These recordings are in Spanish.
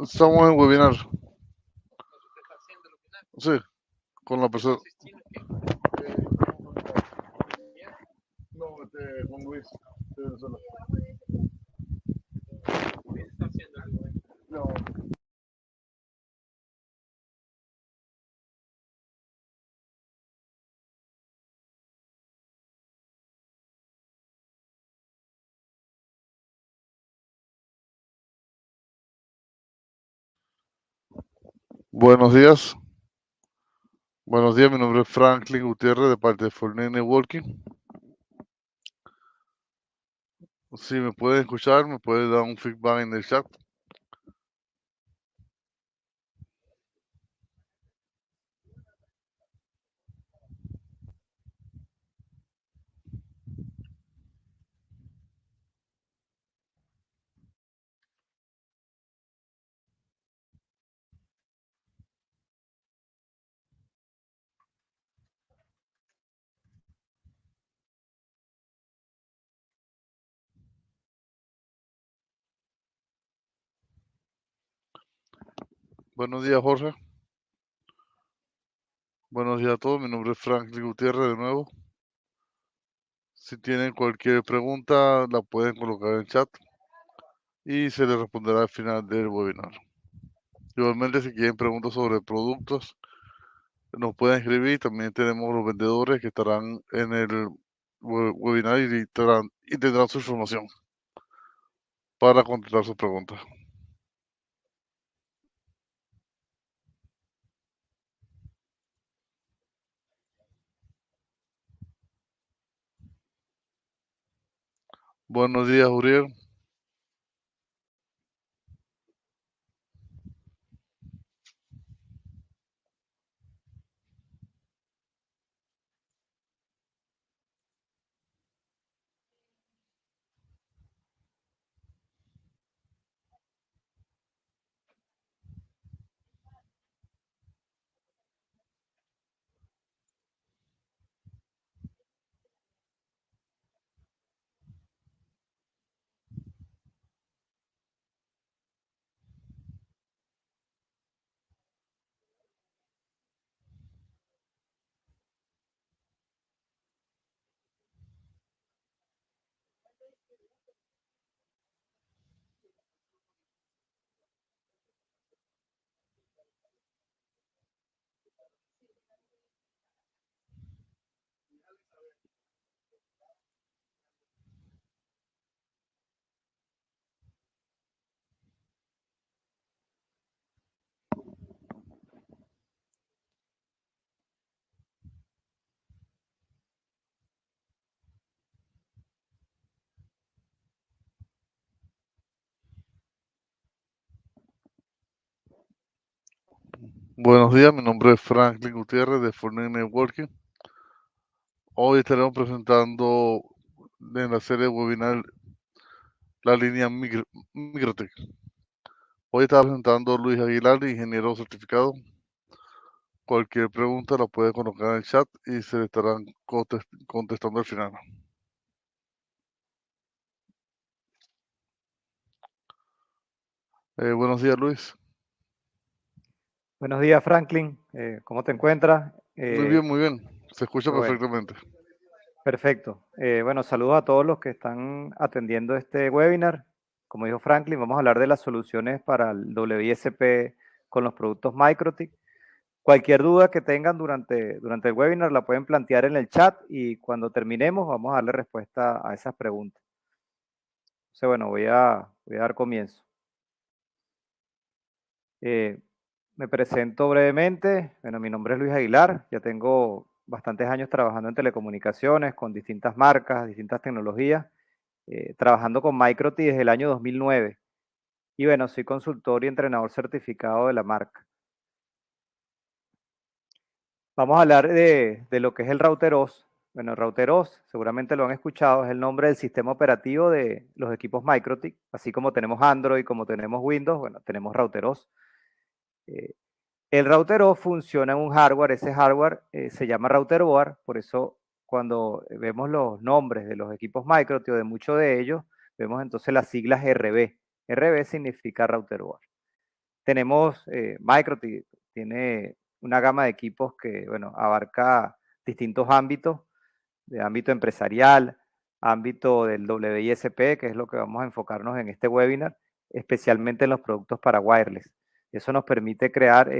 Estamos en webinar. Sí, con la persona. No, con Luis. De Venezuela. No. Buenos días. Buenos días, mi nombre es Franklin Gutiérrez de parte de Fortnite Networking. Si me pueden escuchar, me puede dar un feedback en el chat. Buenos días, Jorge. Buenos días a todos. Mi nombre es Franklin Gutiérrez de nuevo. Si tienen cualquier pregunta, la pueden colocar en el chat y se les responderá al final del webinar. Igualmente, si quieren preguntas sobre productos, nos pueden escribir. También tenemos los vendedores que estarán en el webinar y tendrán su información para contestar sus preguntas. Buenos días, Uriel. Buenos días, mi nombre es Franklin Gutiérrez de Fortnite Networking. Hoy estaremos presentando en la serie webinar la línea Microtech. Hoy está presentando Luis Aguilar, ingeniero certificado. Cualquier pregunta la puede colocar en el chat y se le estarán contestando al final. Buenos días, Luis. Buenos días, Franklin. ¿Cómo te encuentras? Muy bien, muy bien. Se escucha Qué bueno. perfectamente. Perfecto. Bueno, saludos a todos los que están atendiendo este webinar. Como dijo Franklin, vamos a hablar de las soluciones para el WSP con los productos Microtik. Cualquier duda que tengan durante el webinar la pueden plantear en el chat y cuando terminemos vamos a darle respuesta a esas preguntas. Entonces, bueno, voy a dar comienzo. Me presento brevemente. Bueno, mi nombre es Luis Aguilar. Ya tengo bastantes años trabajando en telecomunicaciones con distintas marcas, distintas tecnologías, trabajando con Microtik desde el año 2009. Y bueno, soy consultor y entrenador certificado de la marca. Vamos a hablar de lo que es el router OS. Bueno, el router OS, seguramente lo han escuchado, es el nombre del sistema operativo de los equipos Microtik. Así como tenemos Android, como tenemos Windows, bueno, tenemos router OS. El router OS funciona en un hardware, ese hardware se llama router board, por eso cuando vemos los nombres de los equipos Microtik o de muchos de ellos, vemos entonces las siglas RB. RB significa router board. Tenemos MikroTik, tiene una gama de equipos que, bueno, abarca distintos ámbitos, de ámbito empresarial, ámbito del WISP, que es lo que vamos a enfocarnos en este webinar, especialmente en los productos para wireless. Eso nos permite crear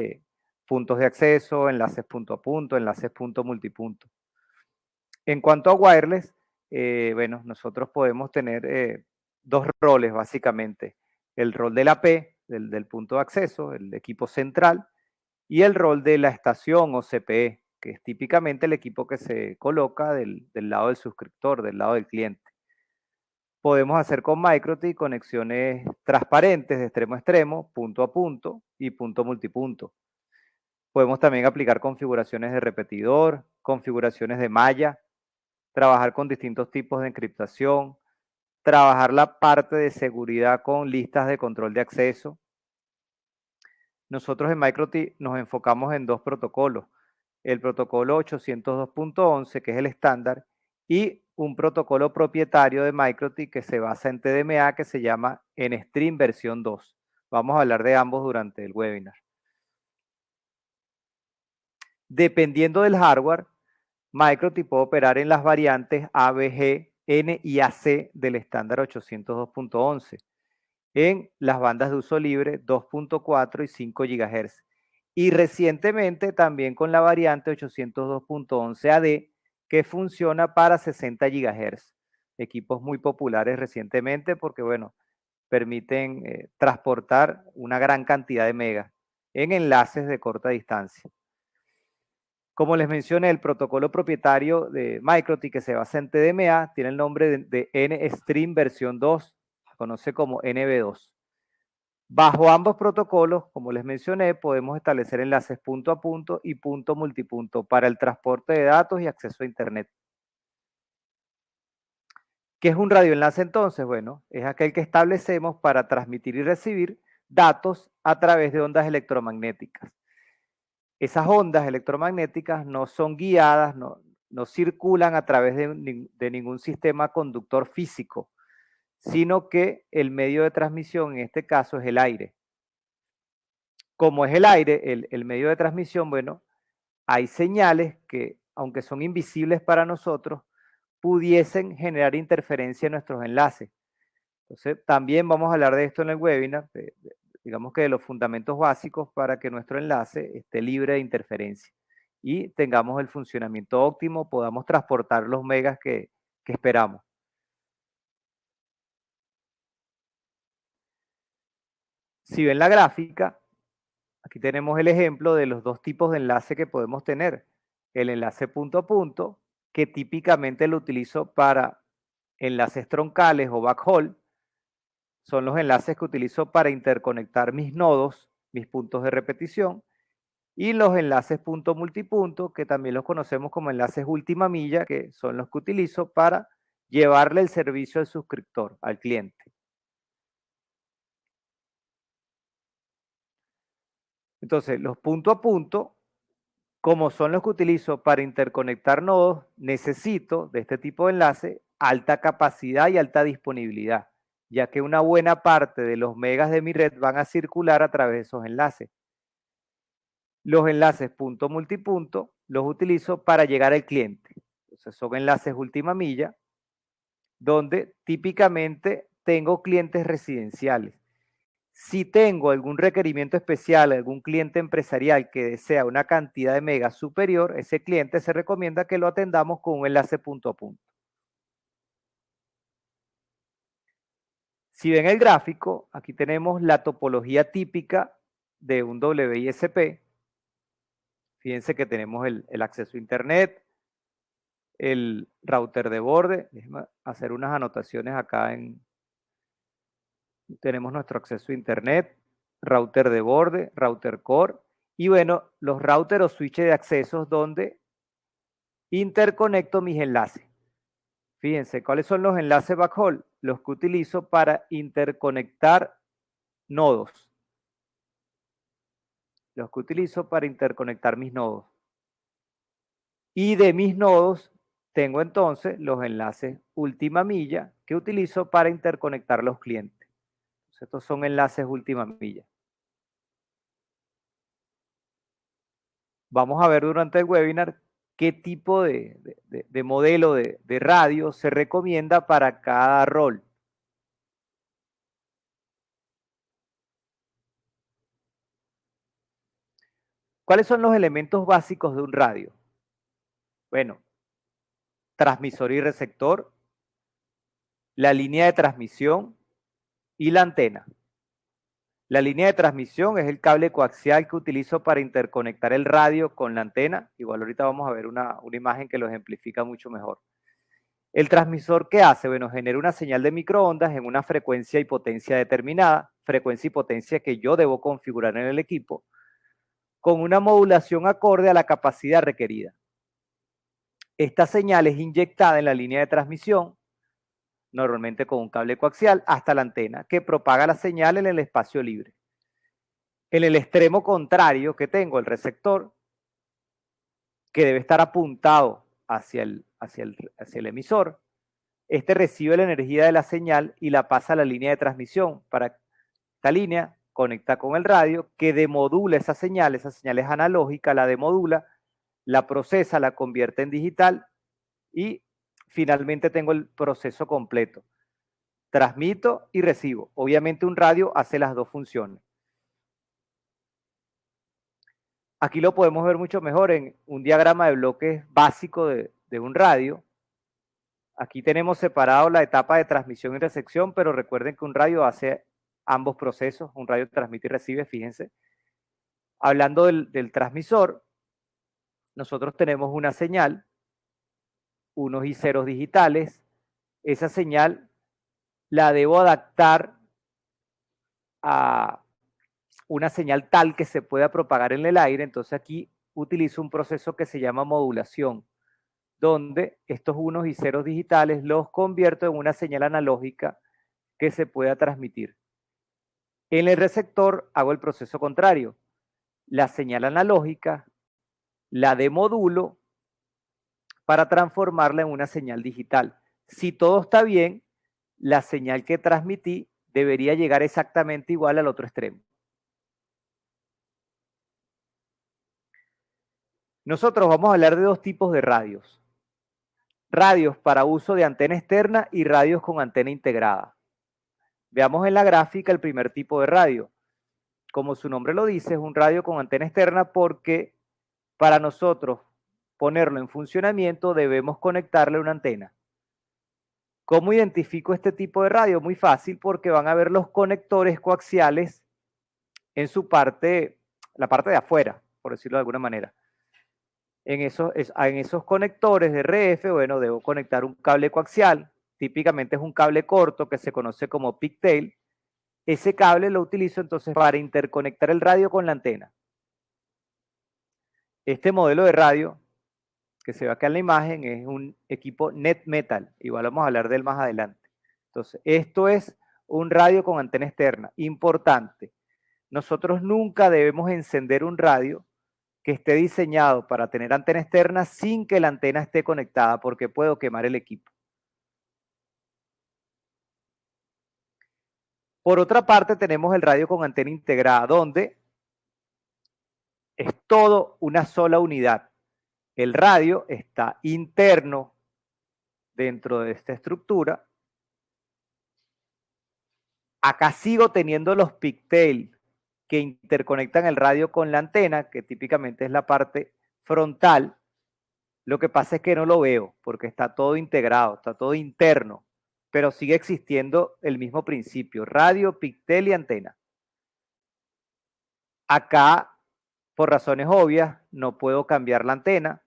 puntos de acceso, enlaces punto a punto, enlaces punto multipunto. En cuanto a wireless, bueno, nosotros podemos tener dos roles básicamente. El rol de la P, del punto de acceso, el equipo central, y el rol de la estación o CPE, que es típicamente el equipo que se coloca del lado del suscriptor, del lado del cliente. Podemos hacer con MikroTik conexiones transparentes de extremo a extremo, punto a punto y punto multipunto. Podemos también aplicar configuraciones de repetidor, configuraciones de malla, trabajar con distintos tipos de encriptación, trabajar la parte de seguridad con listas de control de acceso. Nosotros en MikroTik nos enfocamos en dos protocolos. El protocolo 802.11, que es el estándar, y un protocolo propietario de MikroTik que se basa en TDMA, que se llama NStream versión 2. Vamos a hablar de ambos durante el webinar. Dependiendo del hardware, MikroTik puede operar en las variantes A, B, G, N y AC del estándar 802.11 en las bandas de uso libre 2.4 y 5 GHz. Y recientemente también con la variante 802.11 AD que funciona para 60 GHz. Equipos muy populares recientemente porque, bueno, permiten transportar una gran cantidad de megas en enlaces de corta distancia. Como les mencioné, el protocolo propietario de MikroTik que se basa en TDMA tiene el nombre de NStream versión 2, se conoce como NB2. Bajo ambos protocolos, como les mencioné, podemos establecer enlaces punto a punto y punto multipunto para el transporte de datos y acceso a Internet. ¿Qué es un radioenlace entonces? Bueno, es aquel que establecemos para transmitir y recibir datos a través de ondas electromagnéticas. Esas ondas electromagnéticas no son guiadas, no circulan a través de ningún sistema conductor físico, sino que el medio de transmisión en este caso es el aire. Como es el aire, el medio de transmisión, bueno, hay señales que, aunque son invisibles para nosotros, pudiesen generar interferencia en nuestros enlaces. Entonces, también vamos a hablar de esto en el webinar, digamos que de los fundamentos básicos para que nuestro enlace esté libre de interferencia y tengamos el funcionamiento óptimo, podamos transportar los megas que esperamos. Si ven la gráfica, aquí tenemos el ejemplo de los dos tipos de enlace que podemos tener. El enlace punto a punto, que típicamente lo utilizo para enlaces troncales o backhaul. Son los enlaces que utilizo para interconectar mis nodos, mis puntos de repetición. Y los enlaces punto multipunto, que también los conocemos como enlaces última milla, que son los que utilizo para llevarle el servicio al suscriptor, al cliente. Entonces, los punto a punto, como son los que utilizo para interconectar nodos, necesito de este tipo de enlace alta capacidad y alta disponibilidad, ya que una buena parte de los megas de mi red van a circular a través de esos enlaces. Los enlaces punto multipunto los utilizo para llegar al cliente. Entonces son enlaces última milla, donde típicamente tengo clientes residenciales. Si tengo algún requerimiento especial, algún cliente empresarial que desea una cantidad de megas superior, ese cliente se recomienda que lo atendamos con un enlace punto a punto. Si ven el gráfico, aquí tenemos la topología típica de un WISP. Fíjense que tenemos el acceso a Internet, el router de borde. Déjenme hacer unas anotaciones acá tenemos nuestro acceso a Internet, router de borde, router core, y bueno, los routers o switches de accesos donde interconecto mis enlaces. Fíjense, ¿cuáles son los enlaces backhaul? Los que utilizo para interconectar nodos. Los que utilizo para interconectar mis nodos. Y de mis nodos tengo entonces los enlaces última milla que utilizo para interconectar los clientes. Entonces, estos son enlaces última milla. vamos a ver durante el webinar qué tipo de modelo de radio se recomienda para cada rol. ¿Cuáles son los elementos básicos de un radio? Bueno, transmisor y receptor, la línea de transmisión y la antena. La línea de transmisión es el cable coaxial que utilizo para interconectar el radio con la antena. Igual ahorita vamos a ver una imagen que lo ejemplifica mucho mejor. ¿El transmisor qué hace? Bueno, genera una señal de microondas en una frecuencia y potencia determinada, frecuencia y potencia que yo debo configurar en el equipo, con una modulación acorde a la capacidad requerida. Esta señal es inyectada en la línea de transmisión, normalmente con un cable coaxial, hasta la antena, que propaga la señal en el espacio libre. En el extremo contrario que tengo el receptor, que debe estar apuntado hacia el emisor, este recibe la energía de la señal y la pasa a la línea de transmisión. Para esta línea conecta con el radio, que demodula esa señal es analógica, la demodula, la procesa, la convierte en digital y finalmente tengo el proceso completo. Transmito y recibo. Obviamente un radio hace las dos funciones. Aquí lo podemos ver mucho mejor en un diagrama de bloques básico de un radio. Aquí tenemos separado la etapa de transmisión y recepción, pero recuerden que un radio hace ambos procesos. Un radio transmite y recibe, fíjense. Hablando del transmisor, nosotros tenemos una señal, unos y ceros digitales. Esa señal la debo adaptar a una señal tal que se pueda propagar en el aire. Entonces aquí utilizo un proceso que se llama modulación, donde estos unos y ceros digitales los convierto en una señal analógica que se pueda transmitir. En el receptor hago el proceso contrario. La señal analógica la demodulo para transformarla en una señal digital. Si todo está bien, la señal que transmití debería llegar exactamente igual al otro extremo. Nosotros vamos a hablar de dos tipos de radios. Radios para uso de antena externa y radios con antena integrada. Veamos en la gráfica el primer tipo de radio. Como su nombre lo dice, es un radio con antena externa porque para nosotros ponerlo en funcionamiento debemos conectarle una antena. ¿Cómo identifico este tipo de radio? Muy fácil, porque van a ver los conectores coaxiales en su parte, la parte de afuera, por decirlo de alguna manera. En esos conectores de RF, bueno, debo conectar un cable coaxial. Típicamente es un cable corto que se conoce como pigtail. Ese cable lo utilizo entonces para interconectar el radio con la antena. Este modelo de radio que se ve acá en la imagen es un equipo Net Metal. Igual vamos a hablar de él más adelante. Entonces, esto es un radio con antena externa. Importante. Nosotros nunca debemos encender un radio que esté diseñado para tener antena externa sin que la antena esté conectada, porque puedo quemar el equipo. Por otra parte, tenemos el radio con antena integrada, donde es todo una sola unidad. El radio está interno dentro de esta estructura. Acá sigo teniendo los pigtail que interconectan el radio con la antena, que típicamente es la parte frontal. Lo que pasa es que no lo veo porque está todo integrado, está todo interno, pero sigue existiendo el mismo principio: radio, pigtail y antena. Acá, por razones obvias, no puedo cambiar la antena.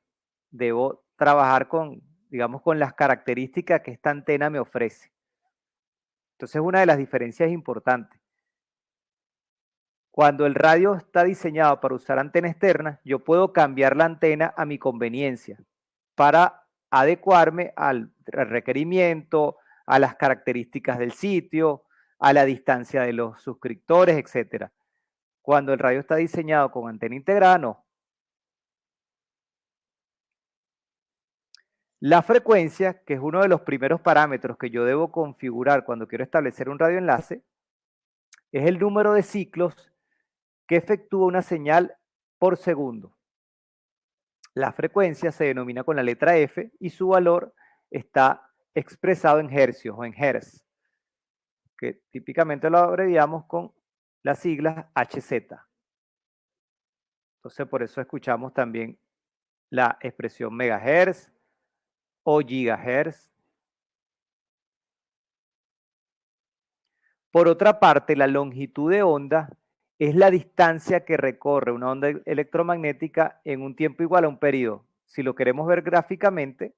Debo trabajar con, digamos, con las características que esta antena me ofrece. Entonces, una de las diferencias importantes. Cuando el radio está diseñado para usar antena externa, yo puedo cambiar la antena a mi conveniencia para adecuarme al requerimiento, a las características del sitio, a la distancia de los suscriptores, etc. Cuando el radio está diseñado con antena integrada, no. La frecuencia, que es uno de los primeros parámetros que yo debo configurar cuando quiero establecer un radioenlace, es el número de ciclos que efectúa una señal por segundo. La frecuencia se denomina con la letra F y su valor está expresado en hercios o en hertz, que típicamente lo abreviamos con las siglas HZ. Entonces, por eso escuchamos también la expresión megahertz o gigahertz. Por otra parte, la longitud de onda es la distancia que recorre una onda electromagnética en un tiempo igual a un periodo. Si lo queremos ver gráficamente,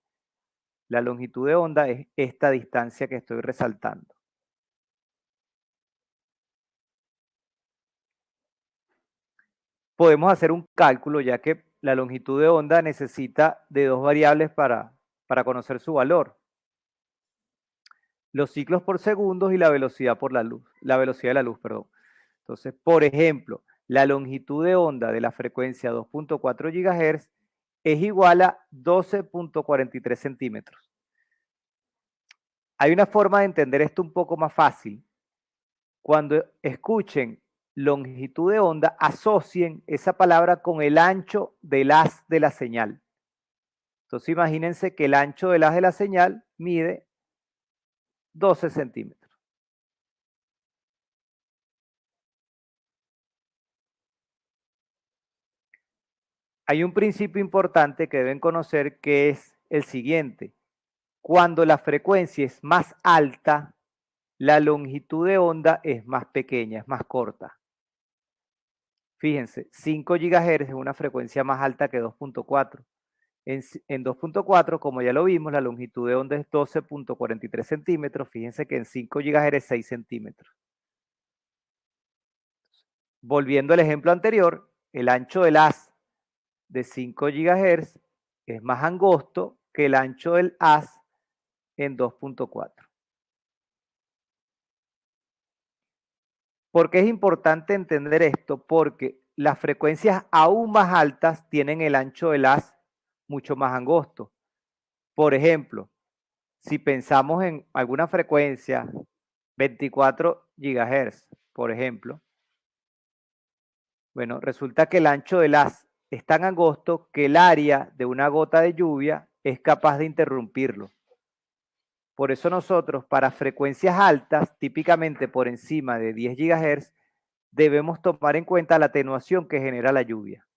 la longitud de onda es esta distancia que estoy resaltando. Podemos hacer un cálculo, ya que la longitud de onda necesita de dos variables para conocer su valor: los ciclos por segundos y la velocidad por la luz, la velocidad de la luz, perdón. Entonces, por ejemplo, la longitud de onda de la frecuencia 2.4 GHz es igual a 12.43 centímetros. Hay una forma de entender esto un poco más fácil. Cuando escuchen longitud de onda, asocien esa palabra con el ancho del haz de la señal. Entonces imagínense que el ancho del haz de la señal mide 12 centímetros. Hay un principio importante que deben conocer, que es el siguiente: cuando la frecuencia es más alta, la longitud de onda es más pequeña, es más corta. Fíjense, 5 GHz es una frecuencia más alta que 2.4. En 2.4, como ya lo vimos, la longitud de onda es 12.43 centímetros. Fíjense que en 5 GHz es 6 centímetros. Volviendo al ejemplo anterior, el ancho del haz de 5 GHz es más angosto que el ancho del haz en 2.4. ¿Por qué es importante entender esto? Porque las frecuencias aún más altas tienen el ancho del haz mucho más angosto. Por ejemplo, si pensamos en alguna frecuencia, 24 GHz, por ejemplo, bueno, resulta que el ancho del haz es tan angosto que el área de una gota de lluvia es capaz de interrumpirlo. Por eso nosotros, para frecuencias altas, típicamente por encima de 10 GHz, debemos tomar en cuenta la atenuación que genera la lluvia.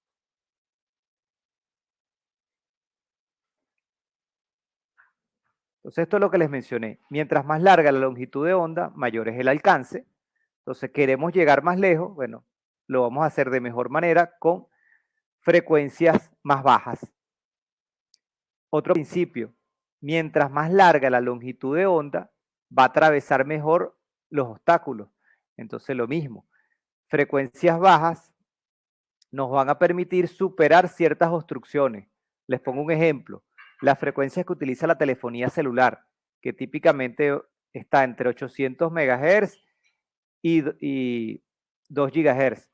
Entonces, esto es lo que les mencioné. Mientras más larga la longitud de onda, mayor es el alcance. Entonces, queremos llegar más lejos, bueno, lo vamos a hacer de mejor manera con frecuencias más bajas. Otro principio: mientras más larga la longitud de onda, va a atravesar mejor los obstáculos. Entonces, lo mismo, frecuencias bajas nos van a permitir superar ciertas obstrucciones. Les pongo un ejemplo: las frecuencias que utiliza la telefonía celular, que típicamente está entre 800 MHz y 2 GHz.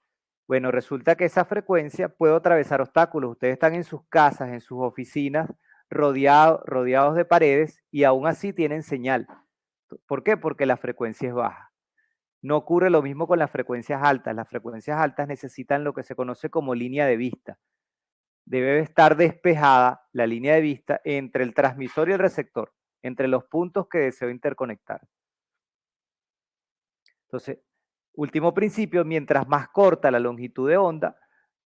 Bueno, resulta que esa frecuencia puede atravesar obstáculos. Ustedes están en sus casas, en sus oficinas, rodeados de paredes, y aún así tienen señal. ¿Por qué? Porque la frecuencia es baja. No ocurre lo mismo con las frecuencias altas. Las frecuencias altas necesitan lo que se conoce como línea de vista. Debe estar despejada la línea de vista entre el transmisor y el receptor, entre los puntos que deseo interconectar. Entonces, último principio: mientras más corta la longitud de onda,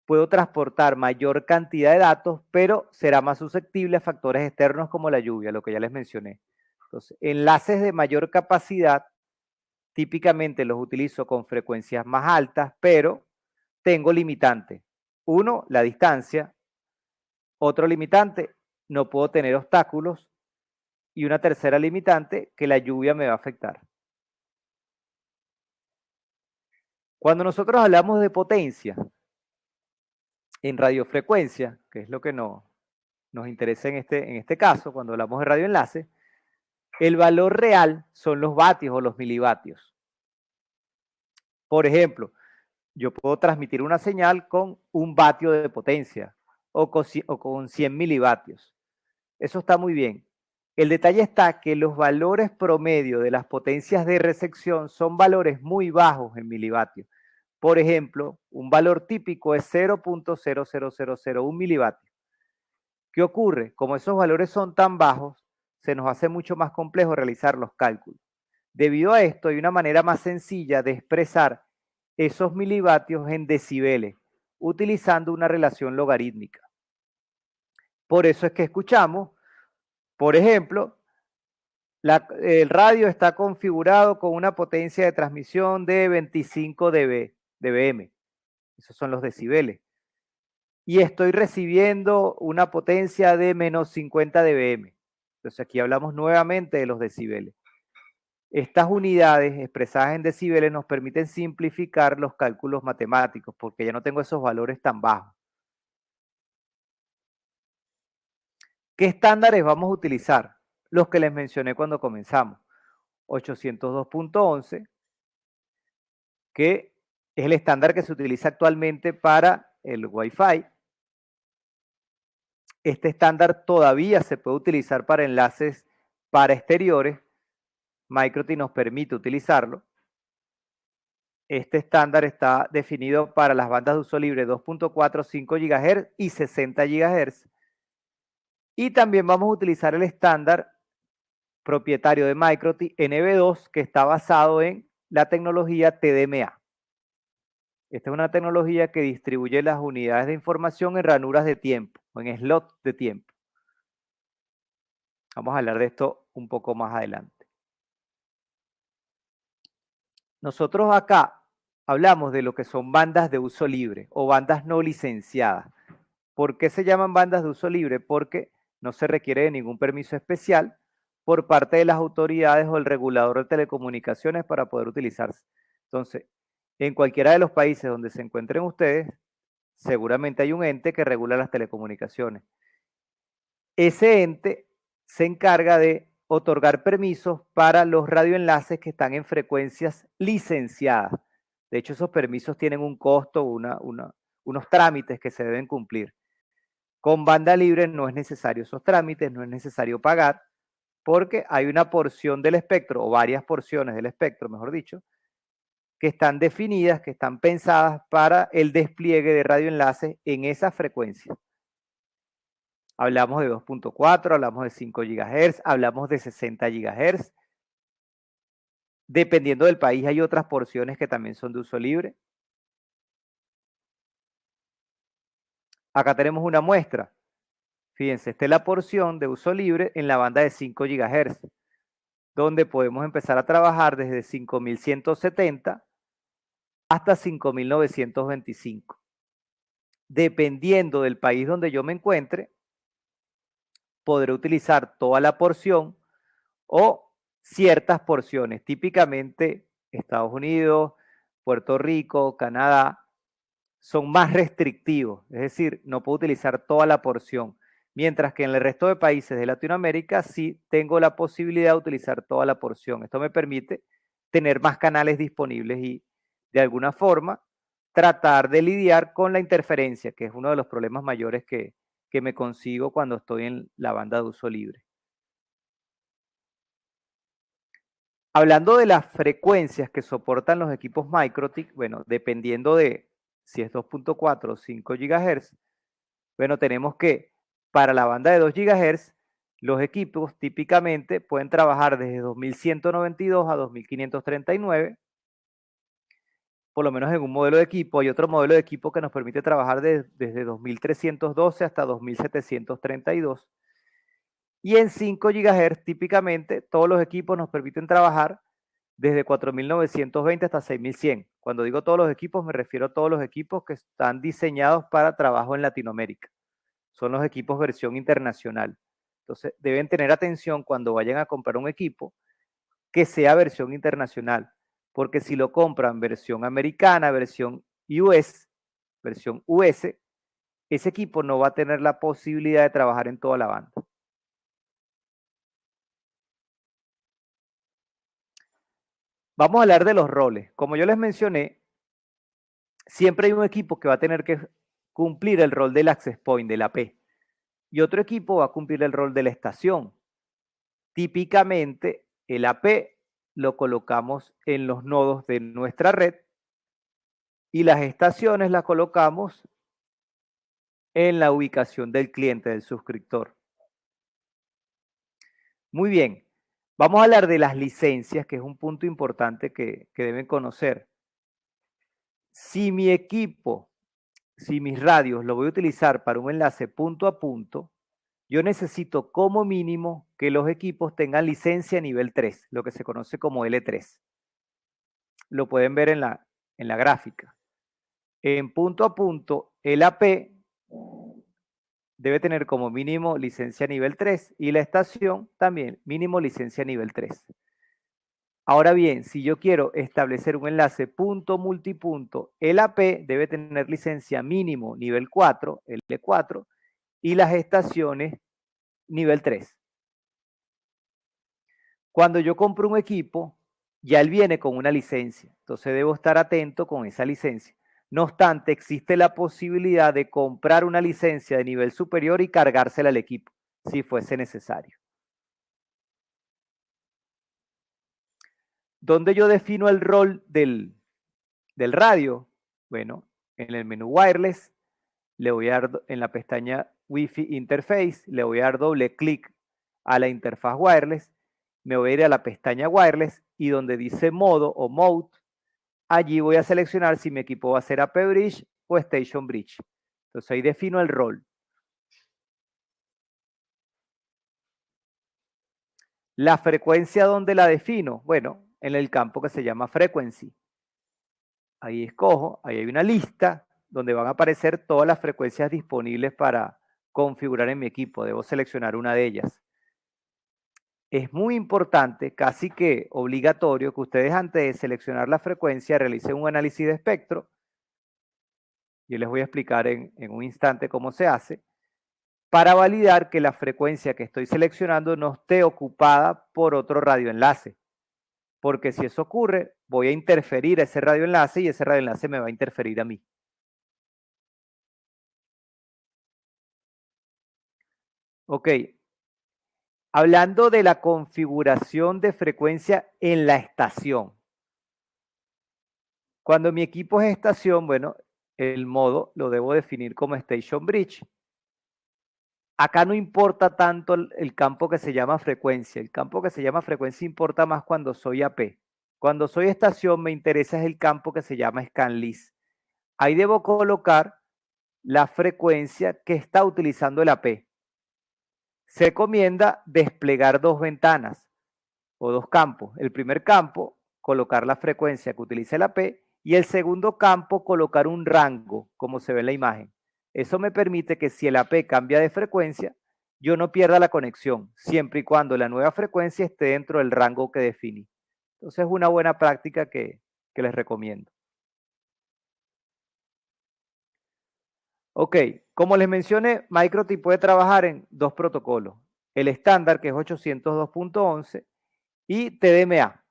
puedo transportar mayor cantidad de datos, pero será más susceptible a factores externos como la lluvia, lo que ya les mencioné. Entonces, enlaces de mayor capacidad típicamente los utilizo con frecuencias más altas, pero tengo limitantes. Uno, la distancia. Otro limitante, no puedo tener obstáculos. Y una tercera limitante, que la lluvia me va a afectar. Cuando nosotros hablamos de potencia en radiofrecuencia, que es lo que nos interesa en este caso, cuando hablamos de radioenlace, el valor real son los vatios o los milivatios. Por ejemplo, yo puedo transmitir una señal con 1 vatio de potencia o con 100 milivatios. Eso está muy bien. El detalle está que los valores promedio de las potencias de recepción son valores muy bajos en milivatios. Por ejemplo, un valor típico es 0.00001 milivatios. ¿Qué ocurre? Como esos valores son tan bajos, se nos hace mucho más complejo realizar los cálculos. Debido a esto, hay una manera más sencilla de expresar esos milivatios en decibeles, utilizando una relación logarítmica. Por eso es que escuchamos, por ejemplo, el radio está configurado con una potencia de transmisión de 25 dBm. Esos son los decibeles. Y estoy recibiendo una potencia de menos 50 dBm. Entonces aquí hablamos nuevamente de los decibeles. Estas unidades expresadas en decibeles nos permiten simplificar los cálculos matemáticos porque ya no tengo esos valores tan bajos. ¿Qué estándares vamos a utilizar? Los que les mencioné cuando comenzamos. 802.11, que es el estándar que se utiliza actualmente para el Wi-Fi. Este estándar todavía se puede utilizar para enlaces para exteriores. MikroTik nos permite utilizarlo. Este estándar está definido para las bandas de uso libre 2.4, 5 GHz y 60 GHz. Y también vamos a utilizar el estándar propietario de MikroTik NB2, que está basado en la tecnología TDMA. Esta es una tecnología que distribuye las unidades de información en ranuras de tiempo, o en slots de tiempo. Vamos a hablar de esto un poco más adelante. Nosotros acá hablamos de lo que son bandas de uso libre o bandas no licenciadas. ¿Por qué se llaman bandas de uso libre? Porque no se requiere de ningún permiso especial por parte de las autoridades o el regulador de telecomunicaciones para poder utilizarse. Entonces, en cualquiera de los países donde se encuentren ustedes, seguramente hay un ente que regula las telecomunicaciones. Ese ente se encarga de otorgar permisos para los radioenlaces que están en frecuencias licenciadas. De hecho, esos permisos tienen un costo, unos trámites que se deben cumplir. Con banda libre no es necesario esos trámites, no es necesario pagar, porque hay una porción del espectro, o varias porciones del espectro, mejor dicho, que están definidas, que están pensadas para el despliegue de radioenlaces en esa frecuencia. Hablamos de 2.4, hablamos de 5 GHz, hablamos de 60 GHz. Dependiendo del país, hay otras porciones que también son de uso libre. Acá tenemos una muestra. Fíjense, esta es la porción de uso libre en la banda de 5 GHz, donde podemos empezar a trabajar desde 5170 hasta 5925. Dependiendo del país donde yo me encuentre, podré utilizar toda la porción o ciertas porciones. Típicamente Estados Unidos, Puerto Rico, Canadá son más restrictivos, es decir, no puedo utilizar toda la porción, mientras que en el resto de países de Latinoamérica sí tengo la posibilidad de utilizar toda la porción. Esto me permite tener más canales disponibles y de alguna forma tratar de lidiar con la interferencia, que es uno de los problemas mayores que me consigo cuando estoy en la banda de uso libre. Hablando de las frecuencias que soportan los equipos MikroTik, bueno, dependiendo de si es 2.4 o 5 GHz, bueno, tenemos que para la banda de 2 GHz, los equipos típicamente pueden trabajar desde 2192 a 2539, por lo menos en un modelo de equipo. Hay otro modelo de equipo que nos permite trabajar desde 2312 hasta 2732. Y en 5 GHz, típicamente, todos los equipos nos permiten trabajar desde 4920 hasta 6100. Cuando digo todos los equipos, me refiero a todos los equipos que están diseñados para trabajo en Latinoamérica. Son los equipos versión internacional. Entonces, deben tener atención cuando vayan a comprar un equipo que sea versión internacional, porque si lo compran versión americana, versión US, ese equipo no va a tener la posibilidad de trabajar en toda la banda. Vamos a hablar de los roles. Como yo les mencioné, siempre hay un equipo que va a tener que cumplir el rol del access point, del AP, y otro equipo va a cumplir el rol de la estación. Típicamente, el AP lo colocamos en los nodos de nuestra red y las estaciones las colocamos en la ubicación del cliente, del suscriptor. Muy bien, vamos a hablar de las licencias, que es un punto importante que deben conocer. Si mi equipo, si mis radios lo voy a utilizar para un enlace punto a punto, yo necesito como mínimo que los equipos tengan licencia nivel 3, lo que se conoce como L3. Lo pueden ver en la gráfica. En punto a punto, el AP debe tener como mínimo licencia nivel 3 y la estación también mínimo licencia nivel 3. Ahora bien, si yo quiero establecer un enlace punto multipunto, el AP debe tener licencia mínimo nivel 4, L4, y las estaciones nivel 3. Cuando yo compro un equipo, ya él viene con una licencia, entonces debo estar atento con esa licencia. No obstante, existe la posibilidad de comprar una licencia de nivel superior y cargársela al equipo, si fuese necesario. ¿Dónde yo defino el rol del radio? Bueno, en el menú wireless, le voy a dar en la pestaña Wi-Fi Interface, le voy a dar doble clic a la interfaz wireless, me voy a ir a la pestaña wireless y donde dice modo o mode, allí voy a seleccionar si mi equipo va a ser AP Bridge o Station Bridge. Entonces ahí defino el rol. La frecuencia, ¿dónde la defino? Bueno, en el campo que se llama Frequency. Ahí escojo, ahí hay una lista donde van a aparecer todas las frecuencias disponibles para configurar en mi equipo. Debo seleccionar una de ellas. Es muy importante, casi que obligatorio, que ustedes antes de seleccionar la frecuencia realicen un análisis de espectro. Yo les voy a explicar en un instante cómo se hace, para validar que la frecuencia que estoy seleccionando no esté ocupada por otro radioenlace. Porque si eso ocurre, voy a interferir a ese radioenlace y ese radioenlace me va a interferir a mí. Ok, hablando de la configuración de frecuencia en la estación. Cuando mi equipo es estación, bueno, el modo lo debo definir como Station Bridge. Acá no importa tanto el campo que se llama frecuencia. El campo que se llama frecuencia importa más cuando soy AP. Cuando soy estación me interesa es el campo que se llama ScanList. Ahí debo colocar la frecuencia que está utilizando el AP. Se recomienda desplegar dos ventanas o dos campos. El primer campo, colocar la frecuencia que utiliza el AP y el segundo campo, colocar un rango, como se ve en la imagen. Eso me permite que si el AP cambia de frecuencia, yo no pierda la conexión, siempre y cuando la nueva frecuencia esté dentro del rango que definí. Entonces es una buena práctica que les recomiendo. Ok, como les mencioné, MikroTik puede trabajar en dos protocolos. El estándar, que es 802.11, y TDMA.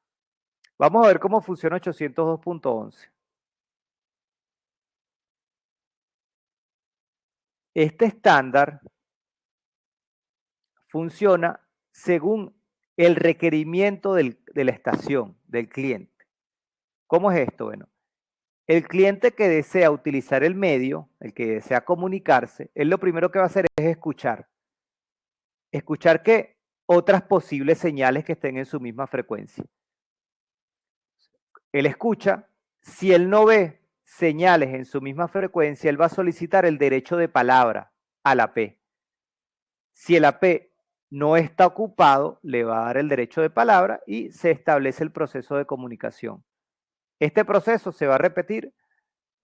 Vamos a ver cómo funciona 802.11. Este estándar funciona según el requerimiento de la estación, del cliente. ¿Cómo es esto? Bueno, el cliente que desea utilizar el medio, el que desea comunicarse, él lo primero que va a hacer es escuchar. Escuchar que otras posibles señales que estén en su misma frecuencia. Él escucha, si él no ve señales en su misma frecuencia, él va a solicitar el derecho de palabra a la P. Si el AP no está ocupado, le va a dar el derecho de palabra y se establece el proceso de comunicación. Este proceso se va a repetir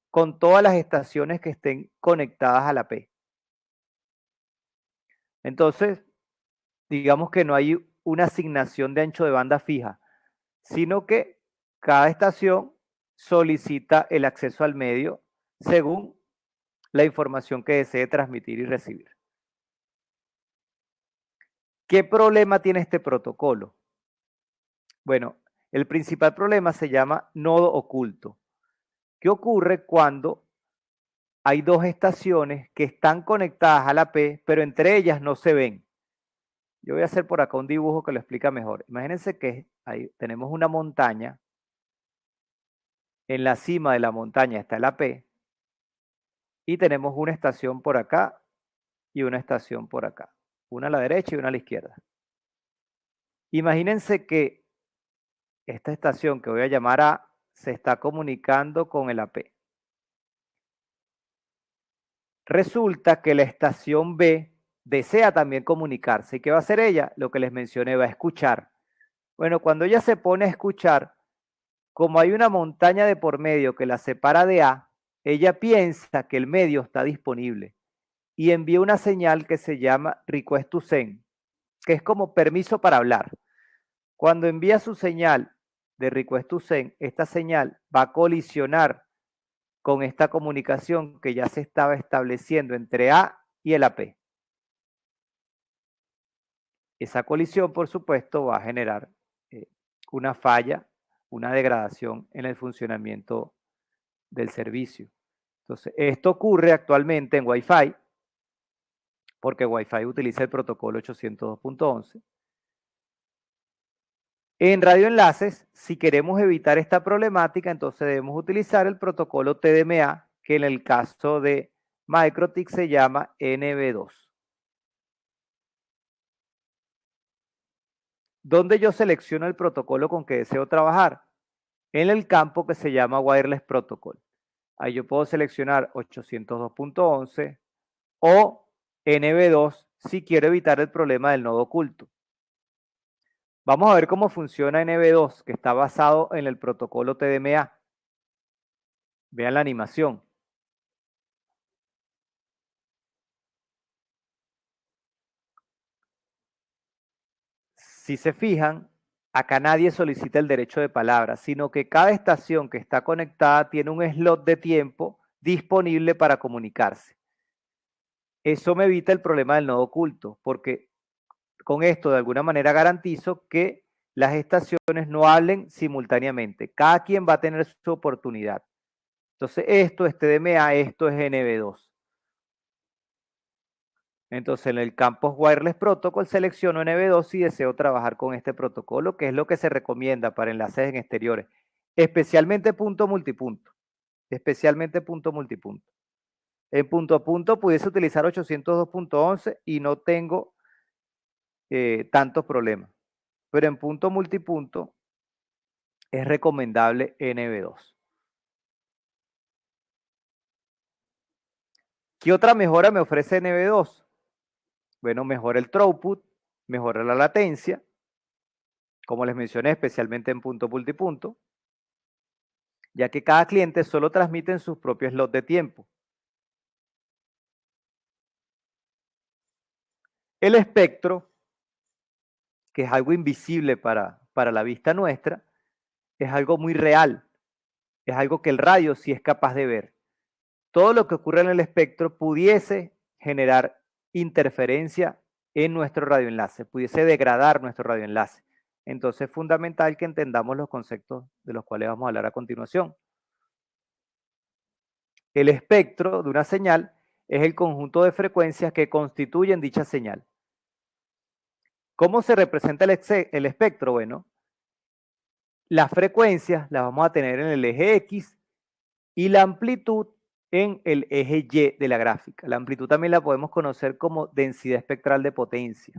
con todas las estaciones que estén conectadas a la P. Entonces, digamos que no hay una asignación de ancho de banda fija, sino que cada estación solicita el acceso al medio según la información que desee transmitir y recibir. ¿Qué problema tiene este protocolo? Bueno, el principal problema se llama nodo oculto. ¿Qué ocurre cuando hay dos estaciones que están conectadas a la P, pero entre ellas no se ven? Yo voy a hacer por acá un dibujo que lo explica mejor. Imagínense que ahí tenemos una montaña. En la cima de la montaña está la P y tenemos una estación por acá y una estación por acá. Una a la derecha y una a la izquierda. Imagínense que esta estación que voy a llamar A se está comunicando con el AP. Resulta que la estación B desea también comunicarse. ¿Y qué va a hacer ella? Lo que les mencioné, va a escuchar. Bueno, cuando ella se pone a escuchar, como hay una montaña de por medio que la separa de A, ella piensa que el medio está disponible y envía una señal que se llama request to send, que es como permiso para hablar. Cuando envía su señal de request to send, esta señal va a colisionar con esta comunicación que ya se estaba estableciendo entre A y el AP. Esa colisión, por supuesto, va a generar una falla, una degradación en el funcionamiento del servicio. Entonces, esto ocurre actualmente en Wi-Fi, porque Wi-Fi utiliza el protocolo 802.11. En radioenlaces, si queremos evitar esta problemática, entonces debemos utilizar el protocolo TDMA, que en el caso de MikroTik se llama NB2. ¿Dónde yo selecciono el protocolo con que deseo trabajar? En el campo que se llama Wireless Protocol. Ahí yo puedo seleccionar 802.11 o NB2 si quiero evitar el problema del nodo oculto. Vamos a ver cómo funciona NB2, que está basado en el protocolo TDMA. Vean la animación. Si se fijan, acá nadie solicita el derecho de palabra, sino que cada estación que está conectada tiene un slot de tiempo disponible para comunicarse. Eso me evita el problema del nodo oculto, porque con esto de alguna manera garantizo que las estaciones no hablen simultáneamente. Cada quien va a tener su oportunidad. Entonces esto es TDMA, esto es NB2. Entonces en el campus Wireless Protocol selecciono NB2 si deseo trabajar con este protocolo, que es lo que se recomienda para enlaces en exteriores, especialmente punto multipunto. Especialmente punto multipunto. En punto a punto pudiese utilizar 802.11 y no tengo tantos problemas. Pero en punto multipunto es recomendable NB2. ¿Qué otra mejora me ofrece NB2? Bueno, mejora el throughput, mejora la latencia, como les mencioné, especialmente en punto multipunto, ya que cada cliente solo transmite en sus propios slots de tiempo. El espectro, que es algo invisible para la vista nuestra, es algo muy real, es algo que el radio sí es capaz de ver. Todo lo que ocurre en el espectro pudiese generar interferencia en nuestro radioenlace, pudiese degradar nuestro radioenlace. Entonces es fundamental que entendamos los conceptos de los cuales vamos a hablar a continuación. El espectro de una señal es el conjunto de frecuencias que constituyen dicha señal. ¿Cómo se representa el espectro? Bueno, las frecuencias las vamos a tener en el eje X y la amplitud en el eje Y de la gráfica. La amplitud también la podemos conocer como densidad espectral de potencia.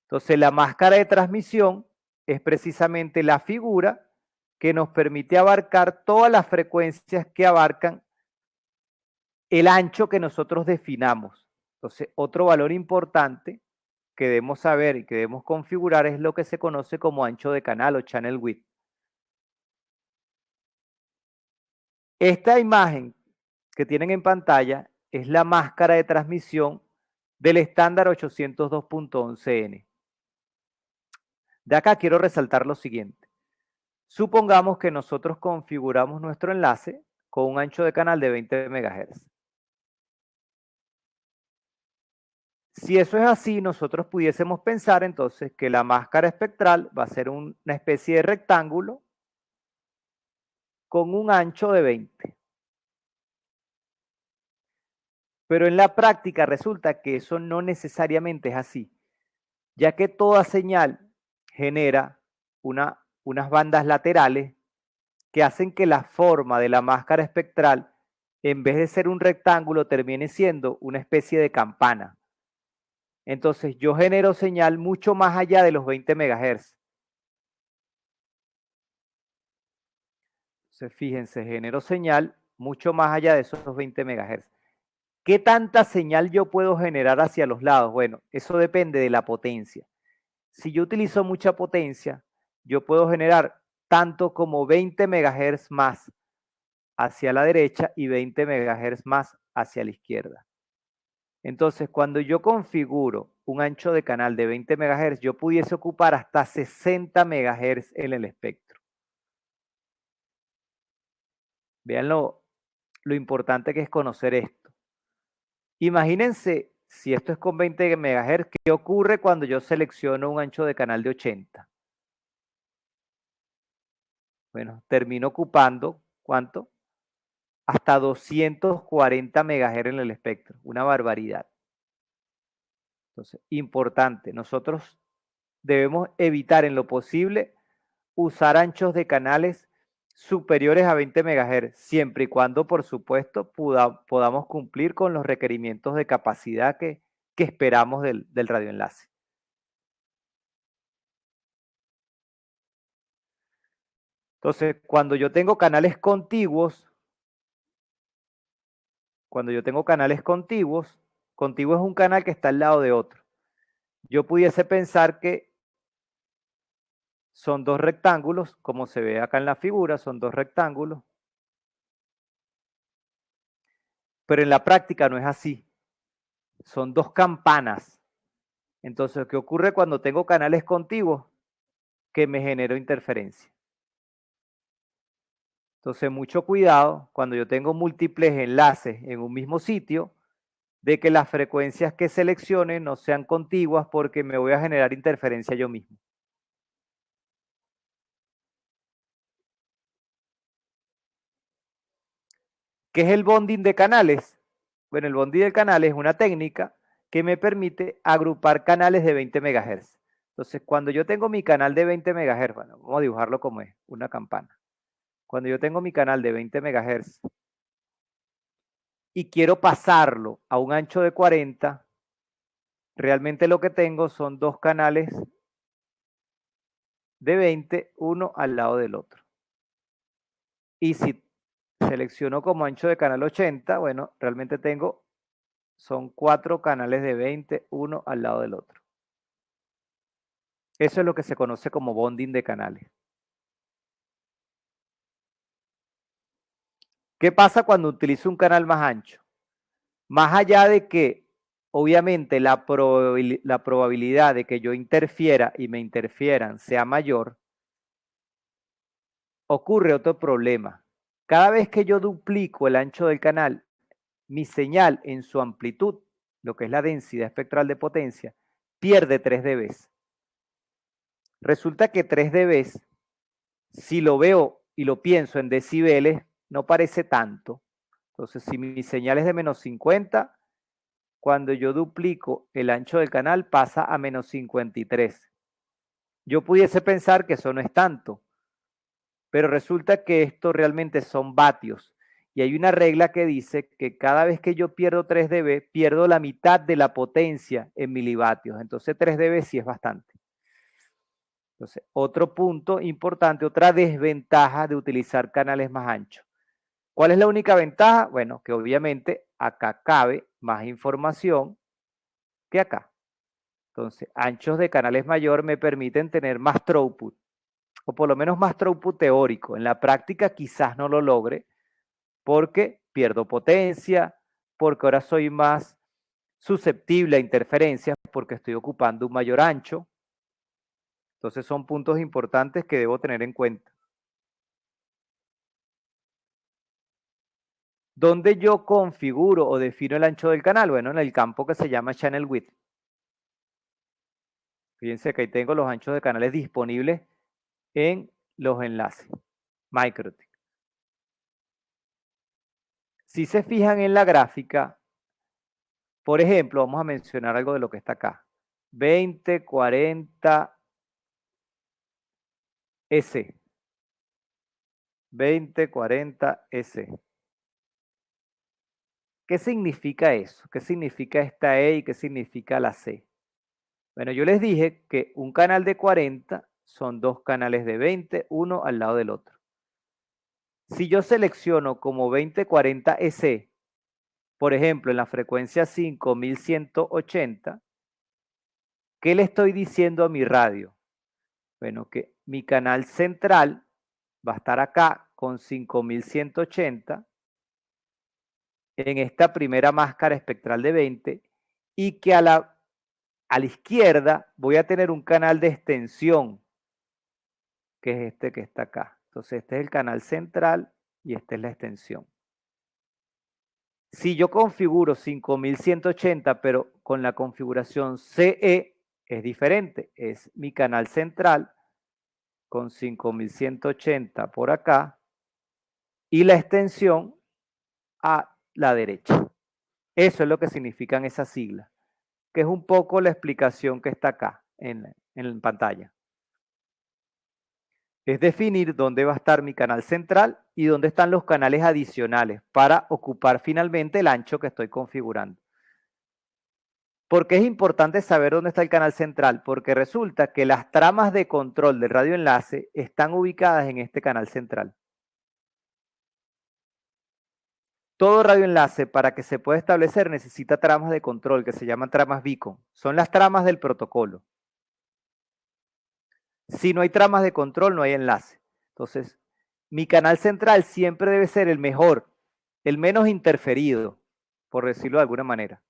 Entonces, la máscara de transmisión es precisamente la figura que nos permite abarcar todas las frecuencias que abarcan el ancho que nosotros definamos. Entonces, otro valor importante que debemos saber y que debemos configurar es lo que se conoce como ancho de canal o channel width. Esta imagen que tienen en pantalla es la máscara de transmisión del estándar 802.11n. De acá quiero resaltar lo siguiente. Supongamos que nosotros configuramos nuestro enlace con un ancho de canal de 20 MHz. Si eso es así, nosotros pudiésemos pensar entonces que la máscara espectral va a ser una especie de rectángulo con un ancho de 20. Pero en la práctica resulta que eso no necesariamente es así, ya que toda señal genera unas bandas laterales que hacen que la forma de la máscara espectral en vez de ser un rectángulo, termine siendo una especie de campana. Entonces yo genero señal mucho más allá de los 20 MHz. Entonces fíjense, genero señal mucho más allá de esos 20 MHz. ¿Qué tanta señal yo puedo generar hacia los lados? Bueno, eso depende de la potencia. Si yo utilizo mucha potencia, yo puedo generar tanto como 20 MHz más hacia la derecha y 20 MHz más hacia la izquierda. Entonces, cuando yo configuro un ancho de canal de 20 MHz, yo pudiese ocupar hasta 60 MHz en el espectro. Vean lo importante que es conocer esto. Imagínense, si esto es con 20 MHz, ¿qué ocurre cuando yo selecciono un ancho de canal de 80? Bueno, termino ocupando, ¿cuánto? Hasta 240 MHz en el espectro, una barbaridad. Entonces, importante, nosotros debemos evitar en lo posible usar anchos de canales superiores a 20 MHz, siempre y cuando, por supuesto, podamos cumplir con los requerimientos de capacidad que esperamos del radioenlace. Entonces, cuando yo tengo canales contiguos, contiguo es un canal que está al lado de otro. Yo pudiese pensar que son dos rectángulos, como se ve acá en la figura, son dos rectángulos. Pero en la práctica no es así. Son dos campanas. Entonces, ¿qué ocurre cuando tengo canales contiguos? Que me genero interferencia. Entonces, mucho cuidado cuando yo tengo múltiples enlaces en un mismo sitio, de que las frecuencias que seleccione no sean contiguas porque me voy a generar interferencia yo mismo. ¿Qué es el bonding de canales? Bueno, el bonding de canales es una técnica que me permite agrupar canales de 20 MHz. Entonces, cuando yo tengo mi canal de 20 MHz, bueno, vamos a dibujarlo como es, una campana. Cuando yo tengo mi canal de 20 MHz y quiero pasarlo a un ancho de 40, realmente lo que tengo son dos canales de 20, uno al lado del otro. Y si selecciono como ancho de canal 80, bueno, realmente son 4 canales de 20, uno al lado del otro. Eso es lo que se conoce como bonding de canales. ¿Qué pasa cuando utilizo un canal más ancho? Más allá de que, obviamente, la probabilidad de que yo interfiera y me interfieran sea mayor, ocurre otro problema. Cada vez que yo duplico el ancho del canal, mi señal en su amplitud, lo que es la densidad espectral de potencia, pierde 3 dB. Resulta que 3 dB, si lo veo y lo pienso en decibeles, no parece tanto. Entonces, si mi señal es de menos 50, cuando yo duplico el ancho del canal pasa a menos 53. Yo pudiese pensar que eso no es tanto, pero resulta que esto realmente son vatios. Y hay una regla que dice que cada vez que yo pierdo 3 dB, pierdo la mitad de la potencia en milivatios. Entonces 3 dB sí es bastante. Entonces, otro punto importante, otra desventaja de utilizar canales más anchos. ¿Cuál es la única ventaja? Bueno, que obviamente acá cabe más información que acá. Entonces, anchos de canales mayor me permiten tener más throughput, o por lo menos más throughput teórico. En la práctica quizás no lo logre porque pierdo potencia, porque ahora soy más susceptible a interferencias porque estoy ocupando un mayor ancho. Entonces son puntos importantes que debo tener en cuenta. ¿Dónde yo configuro o defino el ancho del canal? Bueno, en el campo que se llama Channel Width. Fíjense que ahí tengo los anchos de canales disponibles en los enlaces. MikroTik. Si se fijan en la gráfica, por ejemplo, vamos a mencionar algo de lo que está acá. 2040 S. 2040 S. ¿Qué significa eso? ¿Qué significa esta E y qué significa la C? Bueno, yo les dije que un canal de 40 son dos canales de 20, uno al lado del otro. Si yo selecciono como 2040 EC, por ejemplo, en la frecuencia 5180, ¿qué le estoy diciendo a mi radio? Bueno, que mi canal central va a estar acá con 5180 en esta primera máscara espectral de 20 y que a la izquierda voy a tener un canal de extensión, que es este que está acá. Entonces este es el canal central y esta es la extensión. Si yo configuro 5180 pero con la configuración CE es diferente, es mi canal central con 5180 por acá y la extensión a la derecha. Eso es lo que significan esas siglas, que es un poco la explicación que está acá en pantalla. Es definir dónde va a estar mi canal central y dónde están los canales adicionales para ocupar finalmente el ancho que estoy configurando. ¿Por qué es importante saber dónde está el canal central? Porque resulta que las tramas de control del radioenlace están ubicadas en este canal central. Todo radioenlace para que se pueda establecer necesita tramas de control que se llaman tramas beacon. Son las tramas del protocolo. Si no hay tramas de control, no hay enlace. Entonces, mi canal central siempre debe ser el mejor, el menos interferido, por decirlo de alguna manera.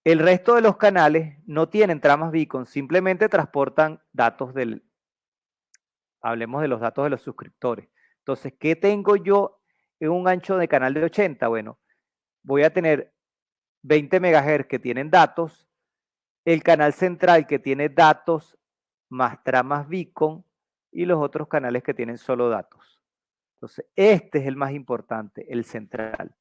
El resto de los canales no tienen tramas beacon, simplemente transportan datos hablemos de los datos de los suscriptores. Entonces, ¿qué tengo yo en un ancho de canal de 80? Bueno, voy a tener 20 MHz que tienen datos, el canal central que tiene datos más tramas beacon y los otros canales que tienen solo datos. Entonces, este es el más importante, el central.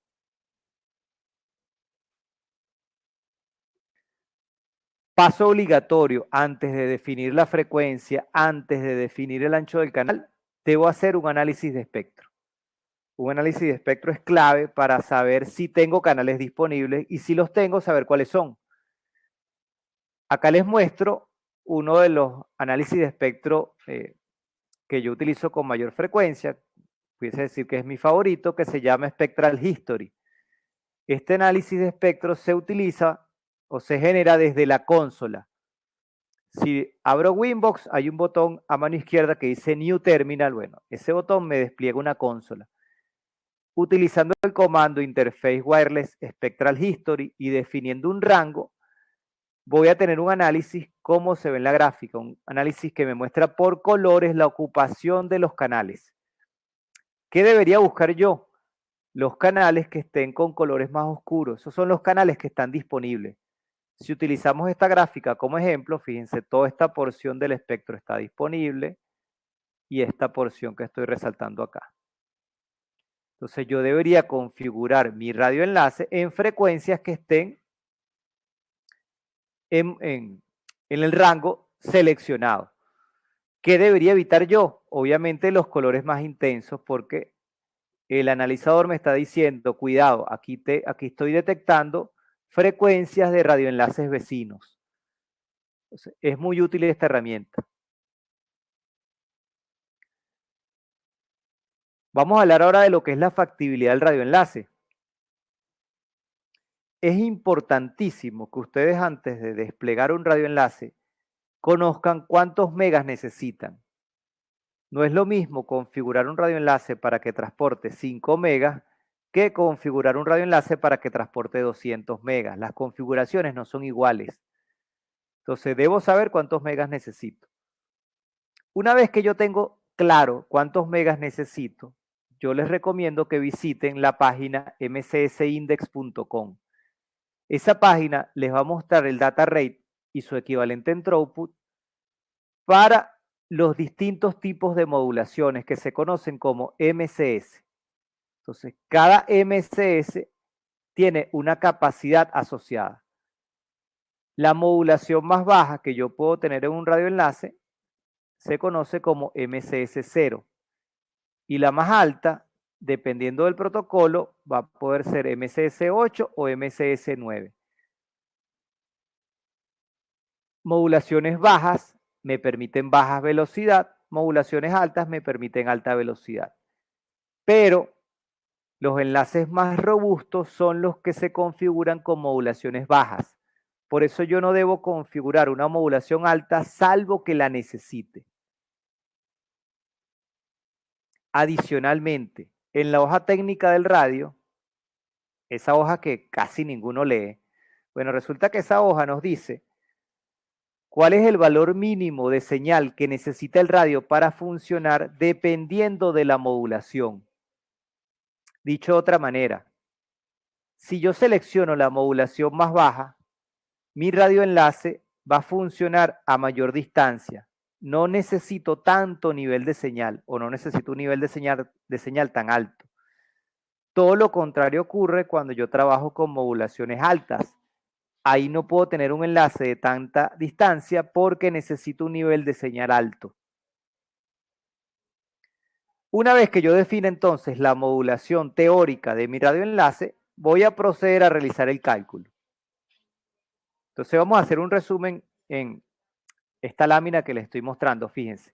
Paso obligatorio, antes de definir la frecuencia, antes de definir el ancho del canal, debo hacer un análisis de espectro. Un análisis de espectro es clave para saber si tengo canales disponibles y si los tengo, saber cuáles son. Acá les muestro uno de los análisis de espectro que yo utilizo con mayor frecuencia, pudiese decir que es mi favorito, que se llama Spectral History. Este análisis de espectro se utiliza o se genera desde la consola. Si abro Winbox, hay un botón a mano izquierda que dice New Terminal. Bueno, ese botón me despliega una consola. Utilizando el comando Interface Wireless Spectral History y definiendo un rango, voy a tener un análisis como se ve en la gráfica, un análisis que me muestra por colores la ocupación de los canales. ¿Qué debería buscar yo? Los canales que estén con colores más oscuros. Esos son los canales que están disponibles. Si utilizamos esta gráfica como ejemplo, fíjense, toda esta porción del espectro está disponible y esta porción que estoy resaltando acá. Entonces yo debería configurar mi radioenlace en frecuencias que estén en el rango seleccionado. ¿Qué debería evitar yo? Obviamente los colores más intensos porque el analizador me está diciendo, cuidado, aquí estoy detectando frecuencias de radioenlaces vecinos. Entonces, es muy útil esta herramienta. Vamos a hablar ahora de lo que es la factibilidad del radioenlace. Es importantísimo que ustedes antes de desplegar un radioenlace conozcan cuántos megas necesitan. No es lo mismo configurar un radioenlace para que transporte 5 megas que configurar un radioenlace para que transporte 200 megas. Las configuraciones no son iguales. Entonces, debo saber cuántos megas necesito. Una vez que yo tengo claro cuántos megas necesito, yo les recomiendo que visiten la página mcsindex.com. Esa página les va a mostrar el data rate y su equivalente en throughput para los distintos tipos de modulaciones que se conocen como MCS. Entonces, cada MCS tiene una capacidad asociada. La modulación más baja que yo puedo tener en un radioenlace se conoce como MCS0 y la más alta dependiendo del protocolo, va a poder ser MCS 8 o MCS 9. Modulaciones bajas me permiten baja velocidad, modulaciones altas me permiten alta velocidad. Pero los enlaces más robustos son los que se configuran con modulaciones bajas. Por eso yo no debo configurar una modulación alta salvo que la necesite. Adicionalmente, en la hoja técnica del radio, esa hoja que casi ninguno lee, bueno, resulta que esa hoja nos dice cuál es el valor mínimo de señal que necesita el radio para funcionar dependiendo de la modulación. Dicho de otra manera, si yo selecciono la modulación más baja, mi radioenlace va a funcionar a mayor distancia. No necesito tanto nivel de señal o no necesito un nivel de señal tan alto. Todo lo contrario ocurre cuando yo trabajo con modulaciones altas. Ahí no puedo tener un enlace de tanta distancia porque necesito un nivel de señal alto. Una vez que yo define entonces la modulación teórica de mi radioenlace, voy a proceder a realizar el cálculo. Entonces vamos a hacer un resumen en esta lámina que les estoy mostrando. Fíjense,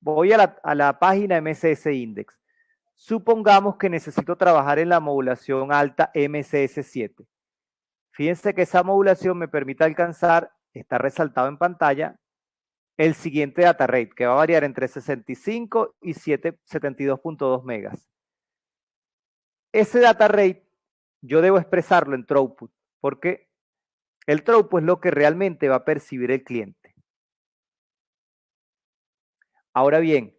voy a la página MCS Index. Supongamos que necesito trabajar en la modulación alta MCS 7. Fíjense que esa modulación me permite alcanzar, está resaltado en pantalla, el siguiente data rate, que va a variar entre 65 y 72.2 megas. Ese data rate yo debo expresarlo en throughput, porque el throughput es lo que realmente va a percibir el cliente. Ahora bien,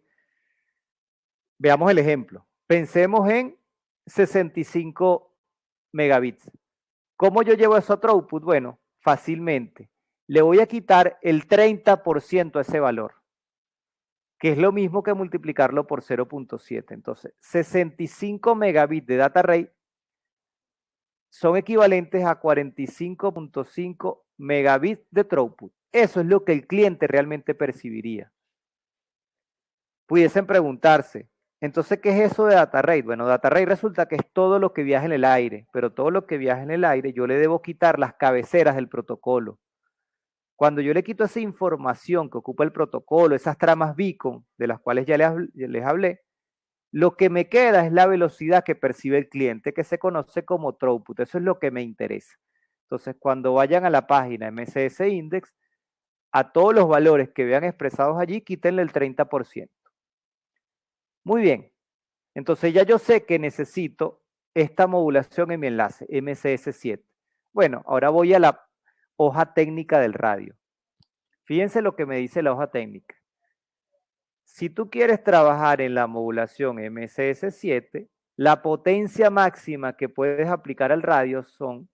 veamos el ejemplo. Pensemos en 65 megabits. ¿Cómo yo llevo eso a throughput? Bueno, fácilmente. Le voy a quitar el 30% a ese valor, que es lo mismo que multiplicarlo por 0.7. Entonces, 65 megabits de data rate son equivalentes a 45.5 megabits de throughput. Eso es lo que el cliente realmente percibiría. Pudiesen preguntarse, entonces, ¿qué es eso de data rate? Bueno, data rate resulta que es todo lo que viaja en el aire, pero todo lo que viaja en el aire yo le debo quitar las cabeceras del protocolo. Cuando yo le quito esa información que ocupa el protocolo, esas tramas beacon, de las cuales ya les hablé, lo que me queda es la velocidad que percibe el cliente, que se conoce como throughput. Eso es lo que me interesa. Entonces, cuando vayan a la página MCS Index, a todos los valores que vean expresados allí, quítenle el 30%. Muy bien. Entonces ya yo sé que necesito esta modulación en mi enlace, MCS 7. Bueno, ahora voy a la hoja técnica del radio. Fíjense lo que me dice la hoja técnica. Si tú quieres trabajar en la modulación MCS 7, la potencia máxima que puedes aplicar al radio son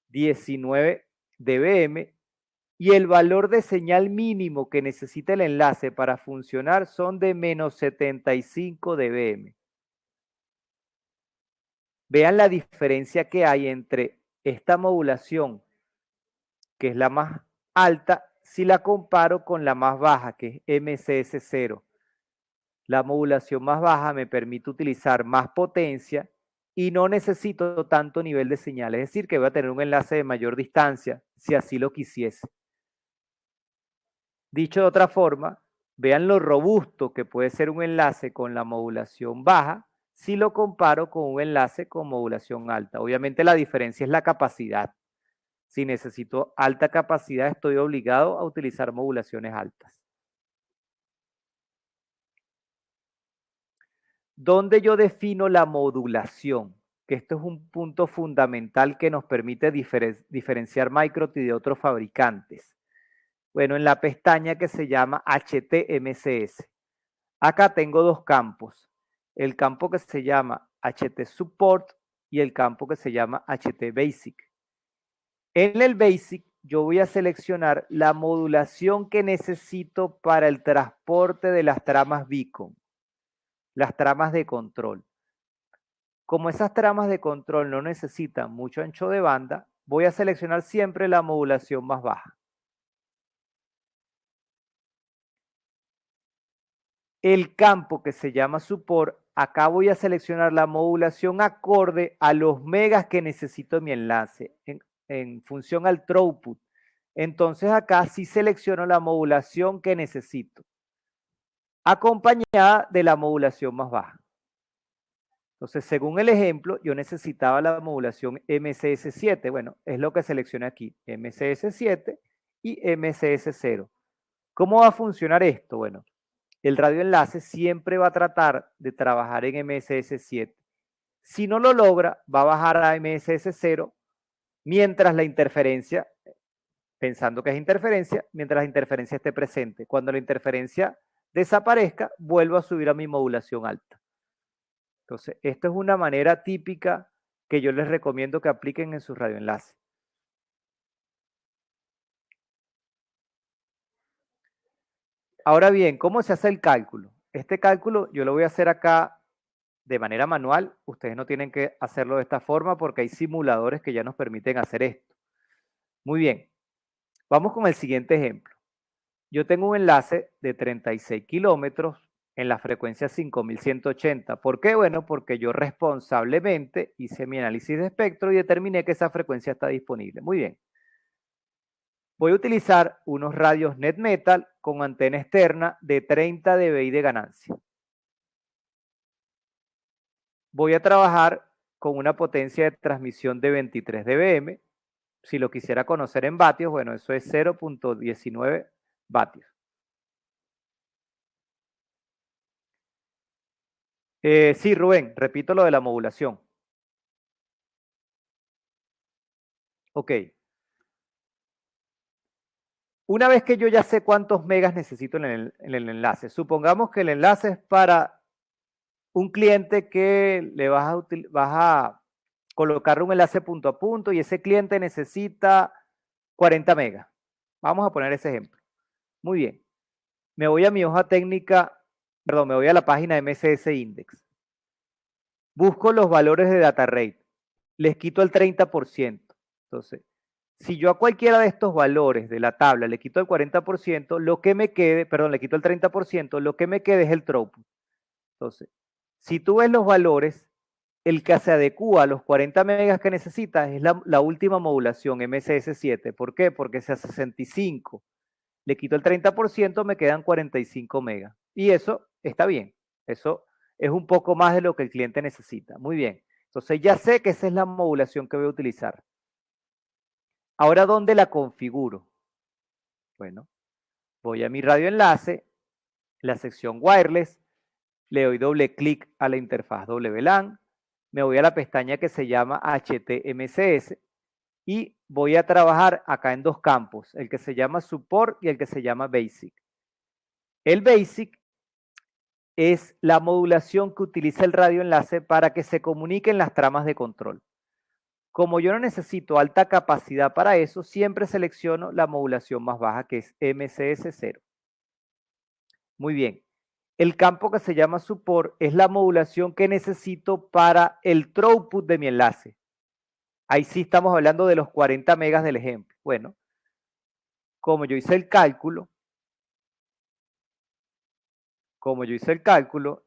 19 dBm y el valor de señal mínimo que necesita el enlace para funcionar son de menos 75 dBm. Vean la diferencia que hay entre esta modulación, que es la más alta, si la comparo con la más baja, que es MCS 0. La modulación más baja me permite utilizar más potencia y no necesito tanto nivel de señal. Es decir, que voy a tener un enlace de mayor distancia, si así lo quisiese. Dicho de otra forma, vean lo robusto que puede ser un enlace con la modulación baja si lo comparo con un enlace con modulación alta. Obviamente la diferencia es la capacidad. Si necesito alta capacidad, estoy obligado a utilizar modulaciones altas. ¿Dónde yo defino la modulación? Que esto es un punto fundamental que nos permite diferenciar Microti de otros fabricantes. Bueno, en la pestaña que se llama HTMCS. Acá tengo dos campos. El campo que se llama HT Support y el campo que se llama HT Basic. En el Basic yo voy a seleccionar la modulación que necesito para el transporte de las tramas beacon, las tramas de control. Como esas tramas de control no necesitan mucho ancho de banda, voy a seleccionar siempre la modulación más baja. El campo que se llama Support acá voy a seleccionar la modulación acorde a los megas que necesito en mi enlace, en función al throughput. Entonces acá sí selecciono la modulación que necesito, acompañada de la modulación más baja. Entonces, según el ejemplo, yo necesitaba la modulación MCS7. Bueno, es lo que seleccioné aquí, MCS7 y MCS0. ¿Cómo va a funcionar esto? Bueno, el radioenlace siempre va a tratar de trabajar en MSS7. Si no lo logra, va a bajar a MSS0 mientras la interferencia, pensando que es interferencia, mientras la interferencia esté presente. Cuando la interferencia desaparezca, vuelvo a subir a mi modulación alta. Entonces, esto es una manera típica que yo les recomiendo que apliquen en sus radioenlaces. Ahora bien, ¿cómo se hace el cálculo? Este cálculo yo lo voy a hacer acá de manera manual. Ustedes no tienen que hacerlo de esta forma porque hay simuladores que ya nos permiten hacer esto. Muy bien, vamos con el siguiente ejemplo. Yo tengo un enlace de 36 kilómetros en la frecuencia 5180. ¿Por qué? Bueno, porque yo responsablemente hice mi análisis de espectro y determiné que esa frecuencia está disponible. Muy bien. Voy a utilizar unos radios NetMetal con antena externa de 30 dBi de ganancia. Voy a trabajar con una potencia de transmisión de 23 dBm. Si lo quisiera conocer en vatios, bueno, eso es 0.19 vatios. Sí, Rubén, repito lo de la modulación. Ok. Una vez que yo ya sé cuántos megas necesito en el enlace, supongamos que el enlace es para un cliente que le vas a colocar un enlace punto a punto y ese cliente necesita 40 megas. Vamos a poner ese ejemplo. Muy bien. Me voy a mi hoja técnica, perdón, me voy a la página de MSS Index. Busco los valores de data rate. Les quito el 30%. Entonces, si yo a cualquiera de estos valores de la tabla le quito el 40%, lo que me quede, perdón, le quito el 30%, lo que me quede es el throughput. Entonces, si tú ves los valores, el que se adecua a los 40 megas que necesitas es la última modulación, MSS7. ¿Por qué? Porque si a 65 le quito el 30%, me quedan 45 megas. Y eso está bien. Eso es un poco más de lo que el cliente necesita. Muy bien. Entonces ya sé que esa es la modulación que voy a utilizar. Ahora, ¿dónde la configuro? Bueno, voy a mi radioenlace, la sección wireless, le doy doble clic a la interfaz WLAN, me voy a la pestaña que se llama HTMCS y voy a trabajar acá en dos campos, el que se llama Support y el que se llama Basic. El Basic es la modulación que utiliza el radioenlace para que se comuniquen las tramas de control. Como yo no necesito alta capacidad para eso, siempre selecciono la modulación más baja, que es MCS0. Muy bien. El campo que se llama Support es la modulación que necesito para el throughput de mi enlace. Ahí sí estamos hablando de los 40 megas del ejemplo. Bueno, como yo hice el cálculo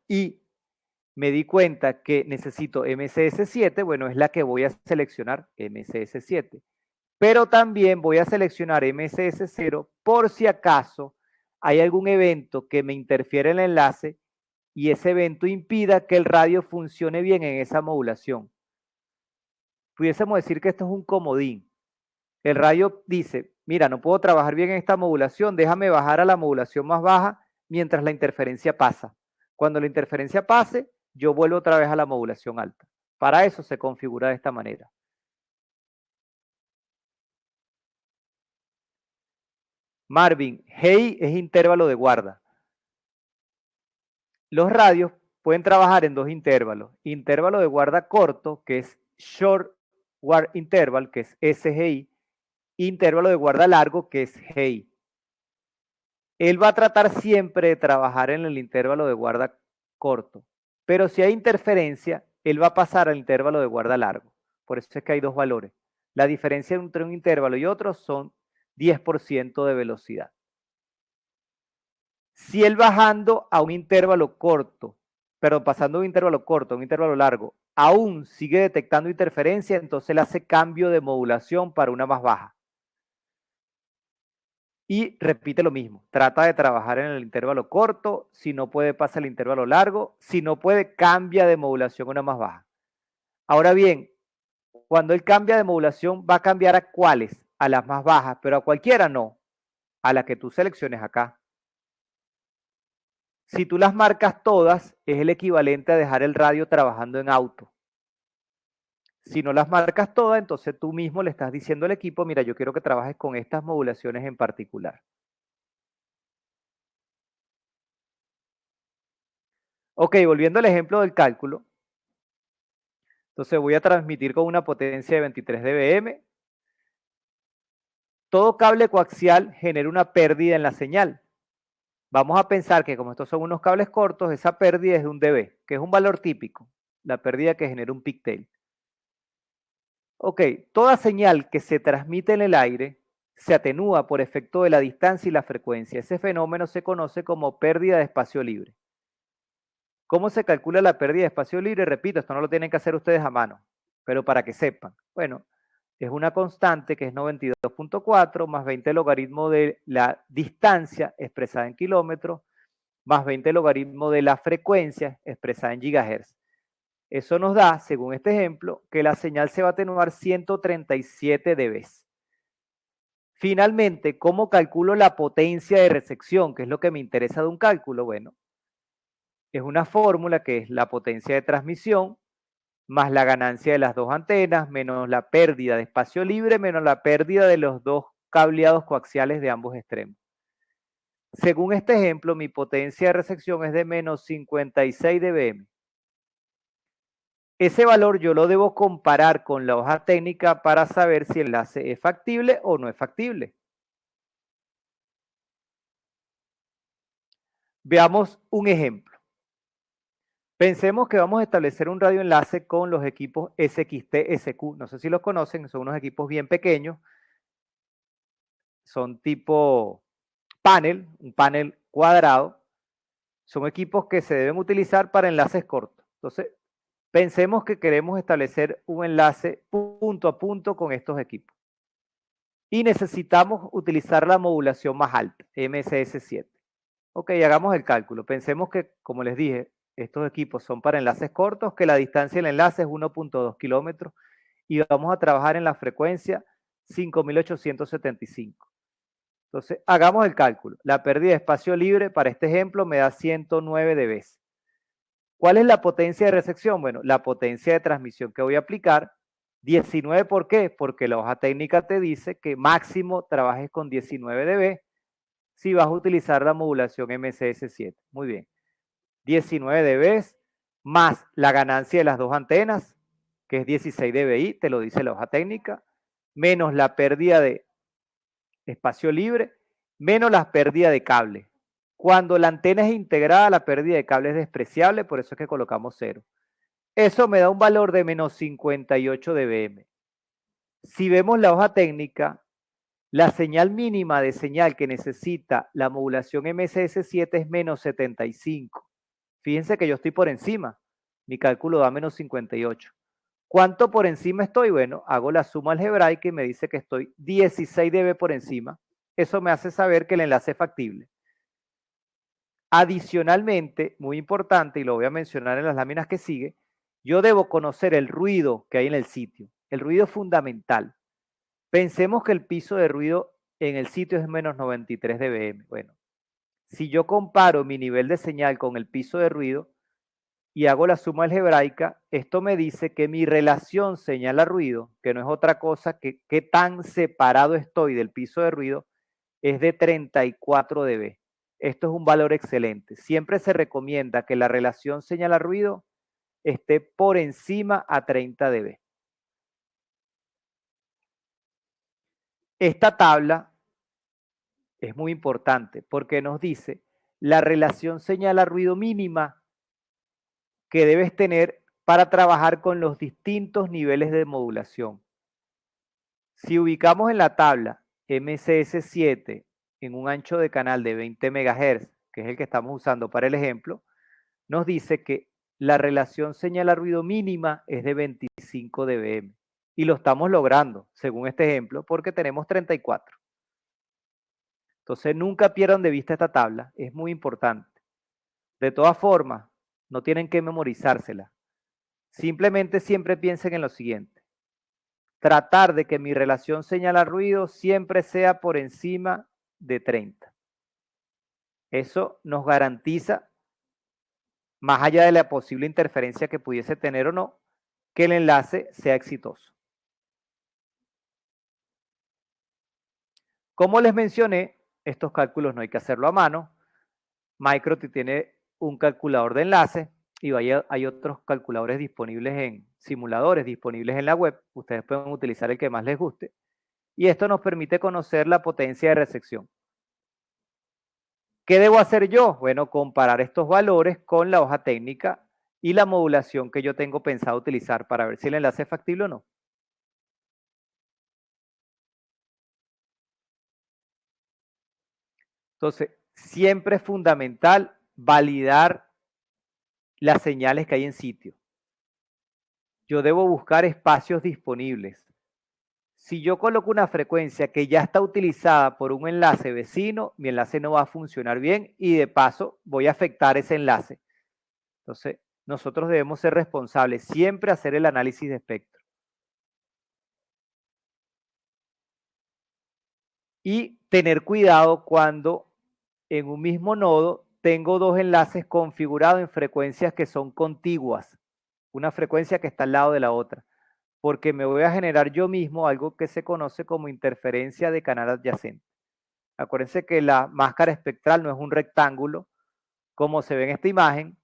y me di cuenta que necesito MCS7, bueno, es la que voy a seleccionar, MCS7. Pero también voy a seleccionar MCS0 por si acaso hay algún evento que me interfiere en el enlace y ese evento impida que el radio funcione bien en esa modulación. Pudiésemos decir que esto es un comodín. El radio dice, mira, no puedo trabajar bien en esta modulación, déjame bajar a la modulación más baja mientras la interferencia pasa. Cuando la interferencia pase, yo vuelvo otra vez a la modulación alta. Para eso se configura de esta manera. Marvin, hey es intervalo de guarda. Los radios pueden trabajar en dos intervalos. Intervalo de guarda corto, que es Short Guard Interval, que es SGI. Intervalo de guarda largo, que es GI. Él va a tratar siempre de trabajar en el intervalo de guarda corto. Pero si hay interferencia, él va a pasar al intervalo de guarda largo. Por eso es que hay dos valores. La diferencia entre un intervalo y otro son 10% de velocidad. Si él bajando a un intervalo corto, pero pasando de un intervalo corto a un intervalo largo, aún sigue detectando interferencia, entonces le hace cambio de modulación para una más baja. Y repite lo mismo, trata de trabajar en el intervalo corto, si no puede pasa el intervalo largo, si no puede cambia de modulación a una más baja. Ahora bien, cuando él cambia de modulación va a cambiar a cuáles, a las más bajas, pero a cualquiera no, a la que tú selecciones acá. Si tú las marcas todas, es el equivalente a dejar el radio trabajando en auto. Si no las marcas todas, entonces tú mismo le estás diciendo al equipo, mira, yo quiero que trabajes con estas modulaciones en particular. Ok, volviendo al ejemplo del cálculo. Entonces voy a transmitir con una potencia de 23 dBm. Todo cable coaxial genera una pérdida en la señal. Vamos a pensar que como estos son unos cables cortos, esa pérdida es de 1 dB, que es un valor típico, la pérdida que genera un pigtail. Ok, toda señal que se transmite en el aire se atenúa por efecto de la distancia y la frecuencia. Ese fenómeno se conoce como pérdida de espacio libre. ¿Cómo se calcula la pérdida de espacio libre? Repito, esto no lo tienen que hacer ustedes a mano, pero para que sepan. Bueno, es una constante que es 92.4 más 20 logaritmo de la distancia expresada en kilómetros más 20 logaritmo de la frecuencia expresada en gigahertz. Eso nos da, según este ejemplo, que la señal se va a atenuar 137 dB. Finalmente, ¿cómo calculo la potencia de recepción? Que es lo que me interesa de un cálculo. Bueno, es una fórmula que es la potencia de transmisión más la ganancia de las dos antenas, menos la pérdida de espacio libre, menos la pérdida de los dos cableados coaxiales de ambos extremos. Según este ejemplo, mi potencia de recepción es de menos 56 dBm. Ese valor yo lo debo comparar con la hoja técnica para saber si el enlace es factible o no es factible. Veamos un ejemplo. Pensemos que vamos a establecer un radioenlace con los equipos SXT-SQ. No sé si los conocen, son unos equipos bien pequeños. Son tipo panel, un panel cuadrado. Son equipos que se deben utilizar para enlaces cortos. Entonces, pensemos que queremos establecer un enlace punto a punto con estos equipos. Y necesitamos utilizar la modulación más alta, MSS7. Ok, hagamos el cálculo. Pensemos que, como les dije, estos equipos son para enlaces cortos, que la distancia del enlace es 1.2 kilómetros y vamos a trabajar en la frecuencia 5875. Entonces, hagamos el cálculo. La pérdida de espacio libre para este ejemplo me da 109 dB. ¿Cuál es la potencia de recepción? Bueno, la potencia de transmisión que voy a aplicar, 19, ¿por qué? Porque la hoja técnica te dice que máximo trabajes con 19 dB si vas a utilizar la modulación MSS7. Muy bien. 19 dB más la ganancia de las dos antenas, que es 16 dBi, te lo dice la hoja técnica, menos la pérdida de espacio libre, menos la pérdida de cable. Cuando la antena es integrada, la pérdida de cable es despreciable, por eso es que colocamos 0. Eso me da un valor de menos 58 dBm. Si vemos la hoja técnica, la señal mínima de señal que necesita la modulación MSS7 es menos 75. Fíjense que yo estoy por encima. Mi cálculo da menos 58. ¿Cuánto por encima estoy? Bueno, hago la suma algebraica y me dice que estoy 16 dB por encima. Eso me hace saber que el enlace es factible. Adicionalmente, muy importante, y lo voy a mencionar en las láminas que sigue, yo debo conocer el ruido que hay en el sitio. El ruido es fundamental. Pensemos que el piso de ruido en el sitio es menos 93 dBm. Bueno, si yo comparo mi nivel de señal con el piso de ruido y hago la suma algebraica, esto me dice que mi relación señal-ruido, que no es otra cosa que qué tan separado estoy del piso de ruido, es de 34 dB. Esto es un valor excelente. Siempre se recomienda que la relación señal-ruido esté por encima a 30 dB. Esta tabla es muy importante porque nos dice la relación señal-ruido mínima que debes tener para trabajar con los distintos niveles de modulación. Si ubicamos en la tabla MCS7 en un ancho de canal de 20 MHz, que es el que estamos usando para el ejemplo, nos dice que la relación señal-ruido mínima es de 25 dBm. Y lo estamos logrando, según este ejemplo, porque tenemos 34. Entonces, nunca pierdan de vista esta tabla, es muy importante. De todas formas, no tienen que memorizársela. Simplemente siempre piensen en lo siguiente. Tratar de que mi relación señal-ruido siempre sea por encima de 30. Eso nos garantiza, más allá de la posible interferencia que pudiese tener o no, que el enlace sea exitoso. Como les mencioné, estos cálculos no hay que hacerlo a mano. Microtik tiene un calculador de enlace y hay otros calculadores disponibles en simuladores, disponibles en la web. Ustedes pueden utilizar el que más les guste. Y esto nos permite conocer la potencia de recepción. ¿Qué debo hacer yo? Bueno, comparar estos valores con la hoja técnica y la modulación que yo tengo pensado utilizar para ver si el enlace es factible o no. Entonces, siempre es fundamental validar las señales que hay en sitio. Yo debo buscar espacios disponibles. Si yo coloco una frecuencia que ya está utilizada por un enlace vecino, mi enlace no va a funcionar bien y de paso voy a afectar ese enlace. Entonces, nosotros debemos ser responsables, siempre hacer el análisis de espectro. Y tener cuidado cuando en un mismo nodo tengo dos enlaces configurados en frecuencias que son contiguas, una frecuencia que está al lado de la otra, porque me voy a generar yo mismo algo que se conoce como interferencia de canal adyacente. Acuérdense que la máscara espectral no es un rectángulo, como se ve en esta imagen,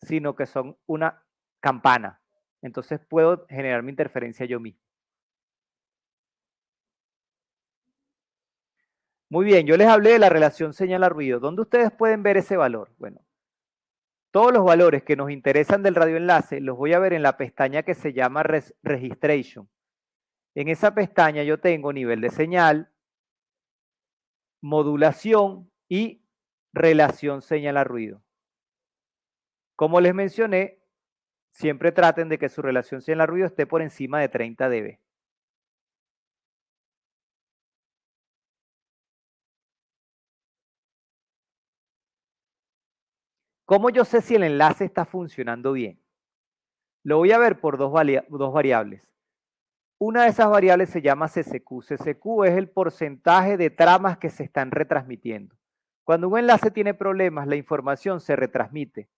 sino que son una campana. Entonces puedo generar mi interferencia yo mismo. Muy bien, yo les hablé de la relación señal a ruido. ¿Dónde ustedes pueden ver ese valor? Bueno, todos los valores que nos interesan del radioenlace los voy a ver en la pestaña que se llama Registration. En esa pestaña yo tengo nivel de señal, modulación y relación señal a ruido. Como les mencioné, siempre traten de que su relación señal a ruido esté por encima de 30 dB. ¿Cómo yo sé si el enlace está funcionando bien? Lo voy a ver por dos variables. Una de esas variables se llama CCQ. CCQ es el porcentaje de tramas que se están retransmitiendo. Cuando un enlace tiene problemas, la información se retransmite.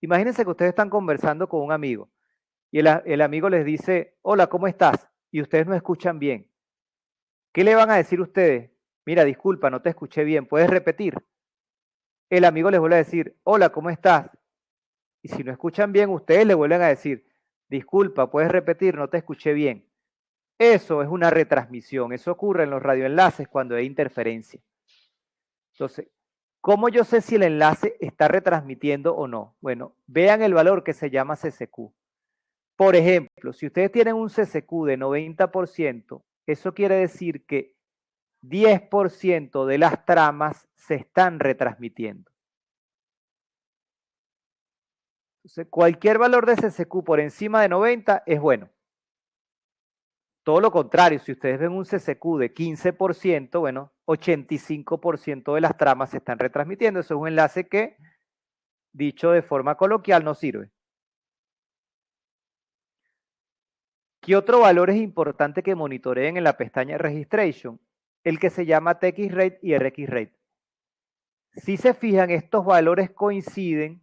Imagínense que ustedes están conversando con un amigo y el amigo les dice, hola, ¿cómo estás? Y ustedes no escuchan bien. ¿Qué le van a decir ustedes? Mira, disculpa, no te escuché bien, ¿puedes repetir? El amigo les vuelve a decir, hola, ¿cómo estás? Y si no escuchan bien, ustedes le vuelven a decir, disculpa, ¿puedes repetir? No te escuché bien. Eso es una retransmisión, eso ocurre en los radioenlaces cuando hay interferencia. Entonces, ¿cómo yo sé si el enlace está retransmitiendo o no? Bueno, vean el valor que se llama CCQ. Por ejemplo, si ustedes tienen un CCQ de 90%, eso quiere decir que 10% de las tramas se están retransmitiendo. Entonces, cualquier valor de CCQ por encima de 90 es bueno. Todo lo contrario, si ustedes ven un CCQ de 15%, bueno, 85% de las tramas se están retransmitiendo. Eso es un enlace que, dicho de forma coloquial, no sirve. ¿Qué otro valor es importante que monitoreen en la pestaña Registration? El que se llama TX Rate y RX Rate. Si se fijan, estos valores coinciden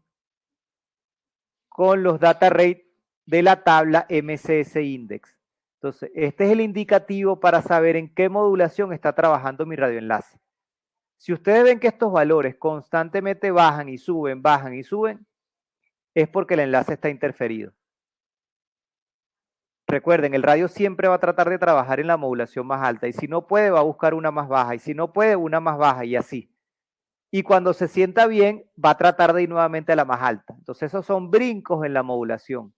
con los data rate de la tabla MCS Index. Entonces, este es el indicativo para saber en qué modulación está trabajando mi radioenlace. Si ustedes ven que estos valores constantemente bajan y suben, es porque el enlace está interferido. Recuerden, el radio siempre va a tratar de trabajar en la modulación más alta y si no puede va a buscar una más baja y si no puede una más baja y así. Y cuando se sienta bien va a tratar de ir nuevamente a la más alta. Entonces esos son brincos en la modulación.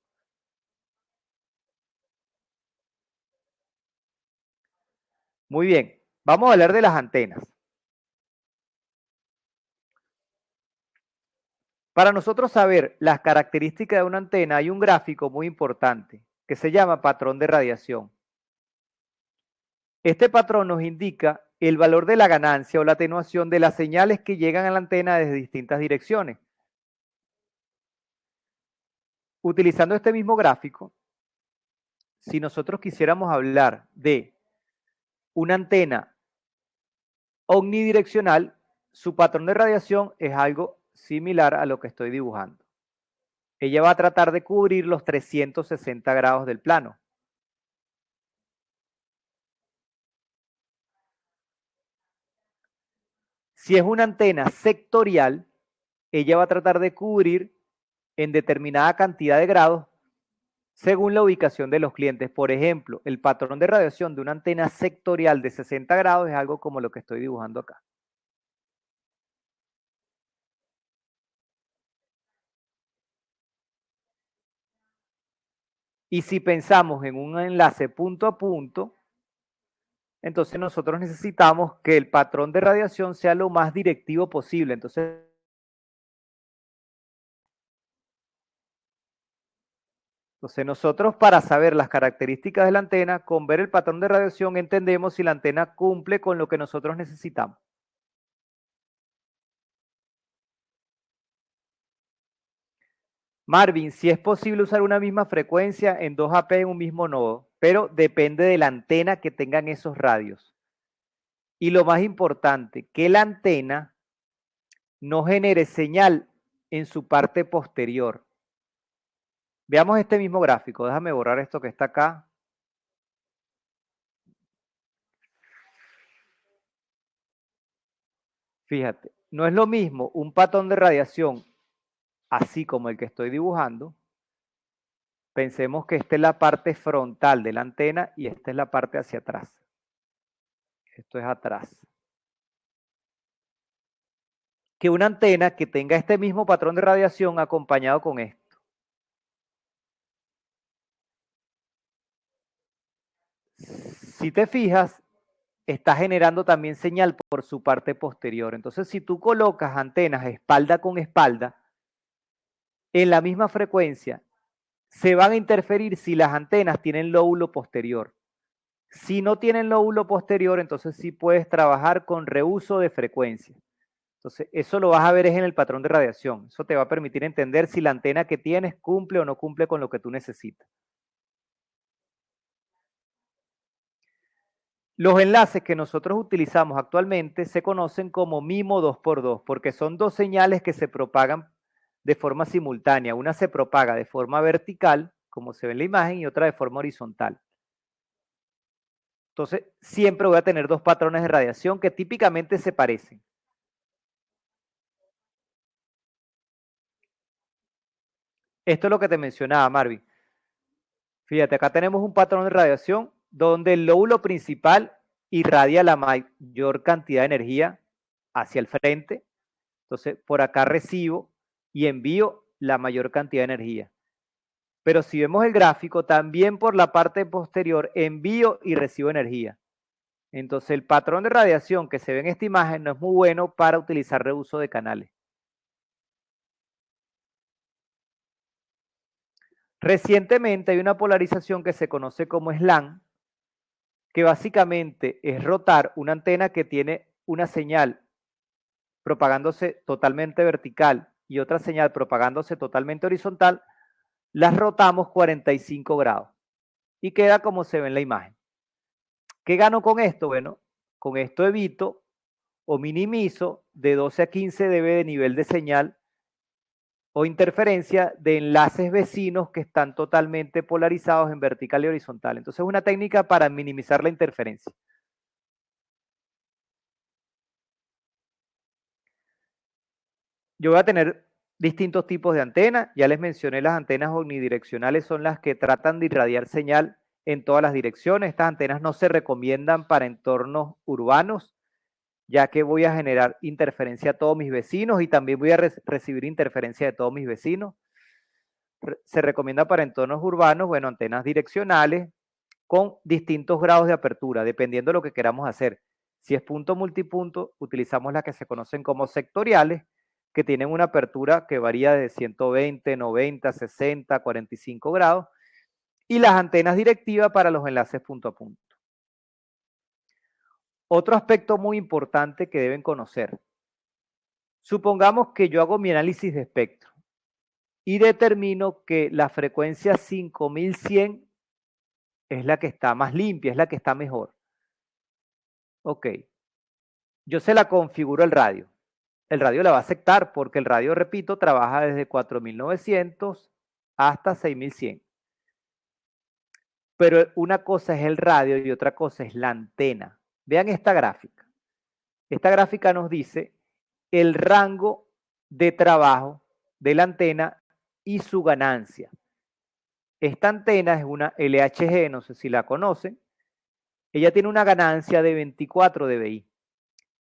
Muy bien, vamos a hablar de las antenas. Para nosotros saber las características de una antena hay un gráfico muy importante que se llama patrón de radiación. Este patrón nos indica el valor de la ganancia o la atenuación de las señales que llegan a la antena desde distintas direcciones. Utilizando este mismo gráfico, si nosotros quisiéramos hablar de una antena omnidireccional, su patrón de radiación es algo similar a lo que estoy dibujando. Ella va a tratar de cubrir los 360 grados del plano. Si es una antena sectorial, ella va a tratar de cubrir en determinada cantidad de grados según la ubicación de los clientes. Por ejemplo, el patrón de radiación de una antena sectorial de 60 grados es algo como lo que estoy dibujando acá. Y si pensamos en un enlace punto a punto, entonces nosotros necesitamos que el patrón de radiación sea lo más directivo posible. Entonces nosotros para saber las características de la antena, con ver el patrón de radiación entendemos si la antena cumple con lo que nosotros necesitamos. Marvin, si es posible usar una misma frecuencia en 2 AP en un mismo nodo, pero depende de la antena que tengan esos radios. Y lo más importante, que la antena no genere señal en su parte posterior. Veamos este mismo gráfico. Déjame borrar esto que está acá. Fíjate, no es lo mismo un patrón de radiación así como el que estoy dibujando. Pensemos que esta es la parte frontal de la antena y esta es la parte hacia atrás. Esto es atrás. Que una antena que tenga este mismo patrón de radiación acompañado con esto. Si te fijas, está generando también señal por su parte posterior. Entonces, si tú colocas antenas espalda con espalda, en la misma frecuencia, se van a interferir si las antenas tienen lóbulo posterior. Si no tienen lóbulo posterior, entonces sí puedes trabajar con reuso de frecuencia. Entonces, eso lo vas a ver es en el patrón de radiación. Eso te va a permitir entender si la antena que tienes cumple o no cumple con lo que tú necesitas. Los enlaces que nosotros utilizamos actualmente se conocen como MIMO 2x2, porque son dos señales que se propagan de forma simultánea. Una se propaga de forma vertical, como se ve en la imagen, y otra de forma horizontal. Entonces, siempre voy a tener dos patrones de radiación que típicamente se parecen. Esto es lo que te mencionaba, Marvin. Fíjate, acá tenemos un patrón de radiación donde el lóbulo principal irradia la mayor cantidad de energía hacia el frente. Entonces, por acá recibo y envío la mayor cantidad de energía. Pero si vemos el gráfico, también por la parte posterior envío y recibo energía. Entonces, el patrón de radiación que se ve en esta imagen no es muy bueno para utilizar reuso de canales. Recientemente hay una polarización que se conoce como SLAM, que básicamente es rotar una antena que tiene una señal propagándose totalmente vertical y otra señal propagándose totalmente horizontal, las rotamos 45 grados y queda como se ve en la imagen. ¿Qué gano con esto? Bueno, con esto evito o minimizo de 12 a 15 dB de nivel de señal o interferencia de enlaces vecinos que están totalmente polarizados en vertical y horizontal. Entonces es una técnica para minimizar la interferencia. Yo voy a tener distintos tipos de antenas. Ya les mencioné las antenas omnidireccionales, son las que tratan de irradiar señal en todas las direcciones. Estas antenas no se recomiendan para entornos urbanos, ya que voy a generar interferencia a todos mis vecinos y también voy a recibir interferencia de todos mis vecinos. Se recomienda para entornos urbanos, bueno, antenas direccionales con distintos grados de apertura, dependiendo de lo que queramos hacer. Si es punto multipunto, utilizamos las que se conocen como sectoriales. que tienen una apertura que varía de 120, 90, 60, 45 grados, y las antenas directivas para los enlaces punto a punto. Otro aspecto muy importante que deben conocer. Supongamos que yo hago mi análisis de espectro y determino que la frecuencia 5100 es la que está más limpia, es la que está mejor. Ok, yo se la configuro al radio. El radio la va a aceptar porque el radio, repito, trabaja desde 4900 hasta 6100. Pero una cosa es el radio y otra cosa es la antena. Vean esta gráfica. Esta gráfica nos dice el rango de trabajo de la antena y su ganancia. Esta antena es una LHG, no sé si la conocen. Ella tiene una ganancia de 24 dBi.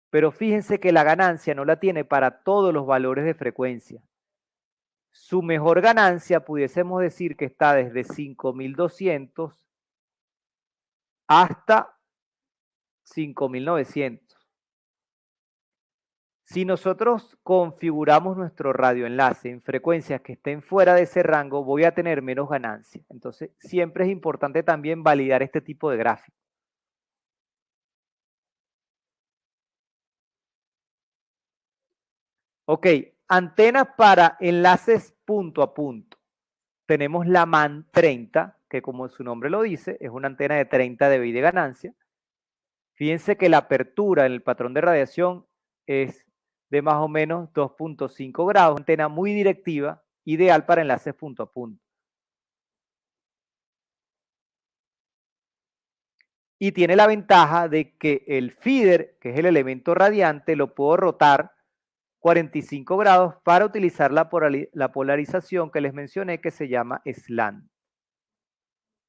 Pero fíjense que la ganancia no la tiene para todos los valores de frecuencia. Su mejor ganancia, pudiésemos decir que está desde 5200 hasta 5900. Si nosotros configuramos nuestro radioenlace en frecuencias que estén fuera de ese rango, voy a tener menos ganancia. Entonces, siempre es importante también validar este tipo de gráfico. Ok, antenas para enlaces punto a punto. Tenemos la MAN 30, que como su nombre lo dice, es una antena de 30 dBi de ganancia. Fíjense que la apertura en el patrón de radiación es de más o menos 2.5 grados, una antena muy directiva, ideal para enlaces punto a punto. Y tiene la ventaja de que el feeder, que es el elemento radiante, lo puedo rotar 45 grados para utilizar la polarización que les mencioné que se llama slant.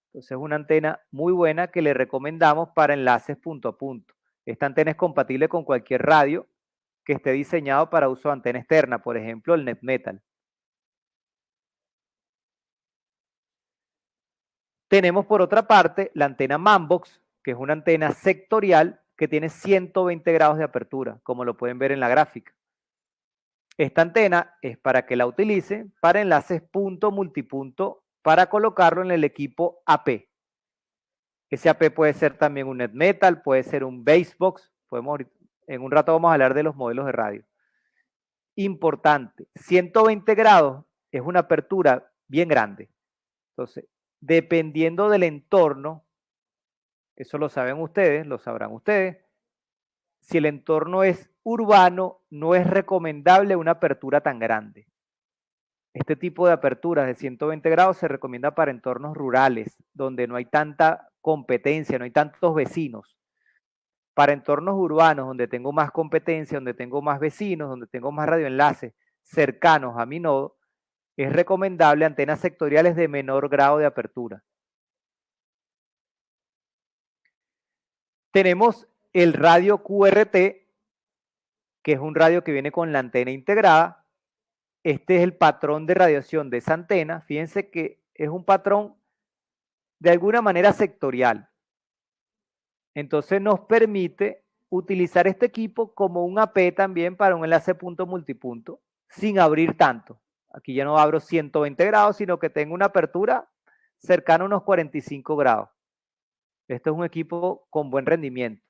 Entonces es una antena muy buena que le recomendamos para enlaces punto a punto. Esta antena es compatible con cualquier radio que esté diseñado para uso de antena externa, por ejemplo el NetMetal. Tenemos por otra parte la antena Manbox, que es una antena sectorial que tiene 120 grados de apertura, como lo pueden ver en la gráfica. Esta antena es para que la utilicen para enlaces punto multipunto para colocarlo en el equipo AP. Ese AP puede ser también un NetMetal, puede ser un Basebox. En un rato vamos a hablar de los modelos de radio. Importante, 120 grados es una apertura bien grande. Entonces, dependiendo del entorno, eso lo saben ustedes, lo sabrán ustedes. Si el entorno es urbano, no es recomendable una apertura tan grande. Este tipo de aperturas de 120 grados se recomienda para entornos rurales, donde no hay tanta competencia, no hay tantos vecinos. Para entornos urbanos, donde tengo más competencia, donde tengo más vecinos, donde tengo más radioenlaces cercanos a mi nodo, es recomendable antenas sectoriales de menor grado de apertura. Tenemos el radio QRT, que es un radio que viene con la antena integrada. Este es el patrón de radiación de esa antena. Fíjense que es un patrón de alguna manera sectorial. Entonces nos permite utilizar este equipo como un AP también para un enlace punto multipunto, sin abrir tanto. Aquí ya no abro 120 grados, sino que tengo una apertura cercana a unos 45 grados. Este es un equipo con buen rendimiento.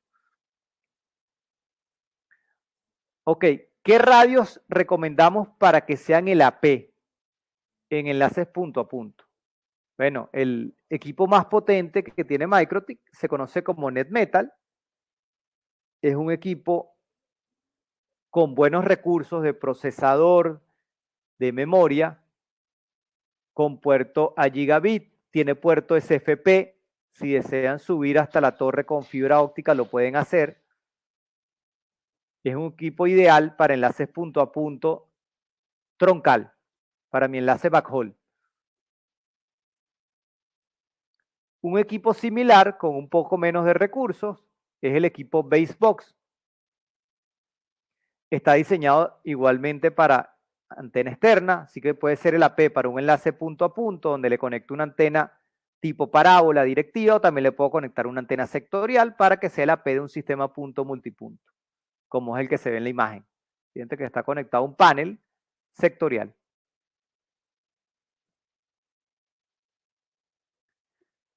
Ok, ¿qué radios recomendamos para que sean el AP en enlaces punto a punto? Bueno, el equipo más potente que tiene Microtik se conoce como NetMetal. Es un equipo con buenos recursos de procesador, de memoria, con puerto a gigabit, tiene puerto SFP. Si desean subir hasta la torre con fibra óptica, lo pueden hacer. Es un equipo ideal para enlaces punto a punto troncal, para mi enlace backhaul. Un equipo similar, con un poco menos de recursos, es el equipo Basebox. Está diseñado igualmente para antena externa, así que puede ser el AP para un enlace punto a punto, donde le conecto una antena tipo parábola directiva, o también le puedo conectar una antena sectorial para que sea el AP de un sistema punto multipunto, como es el que se ve en la imagen. Fíjense que está conectado a un panel sectorial.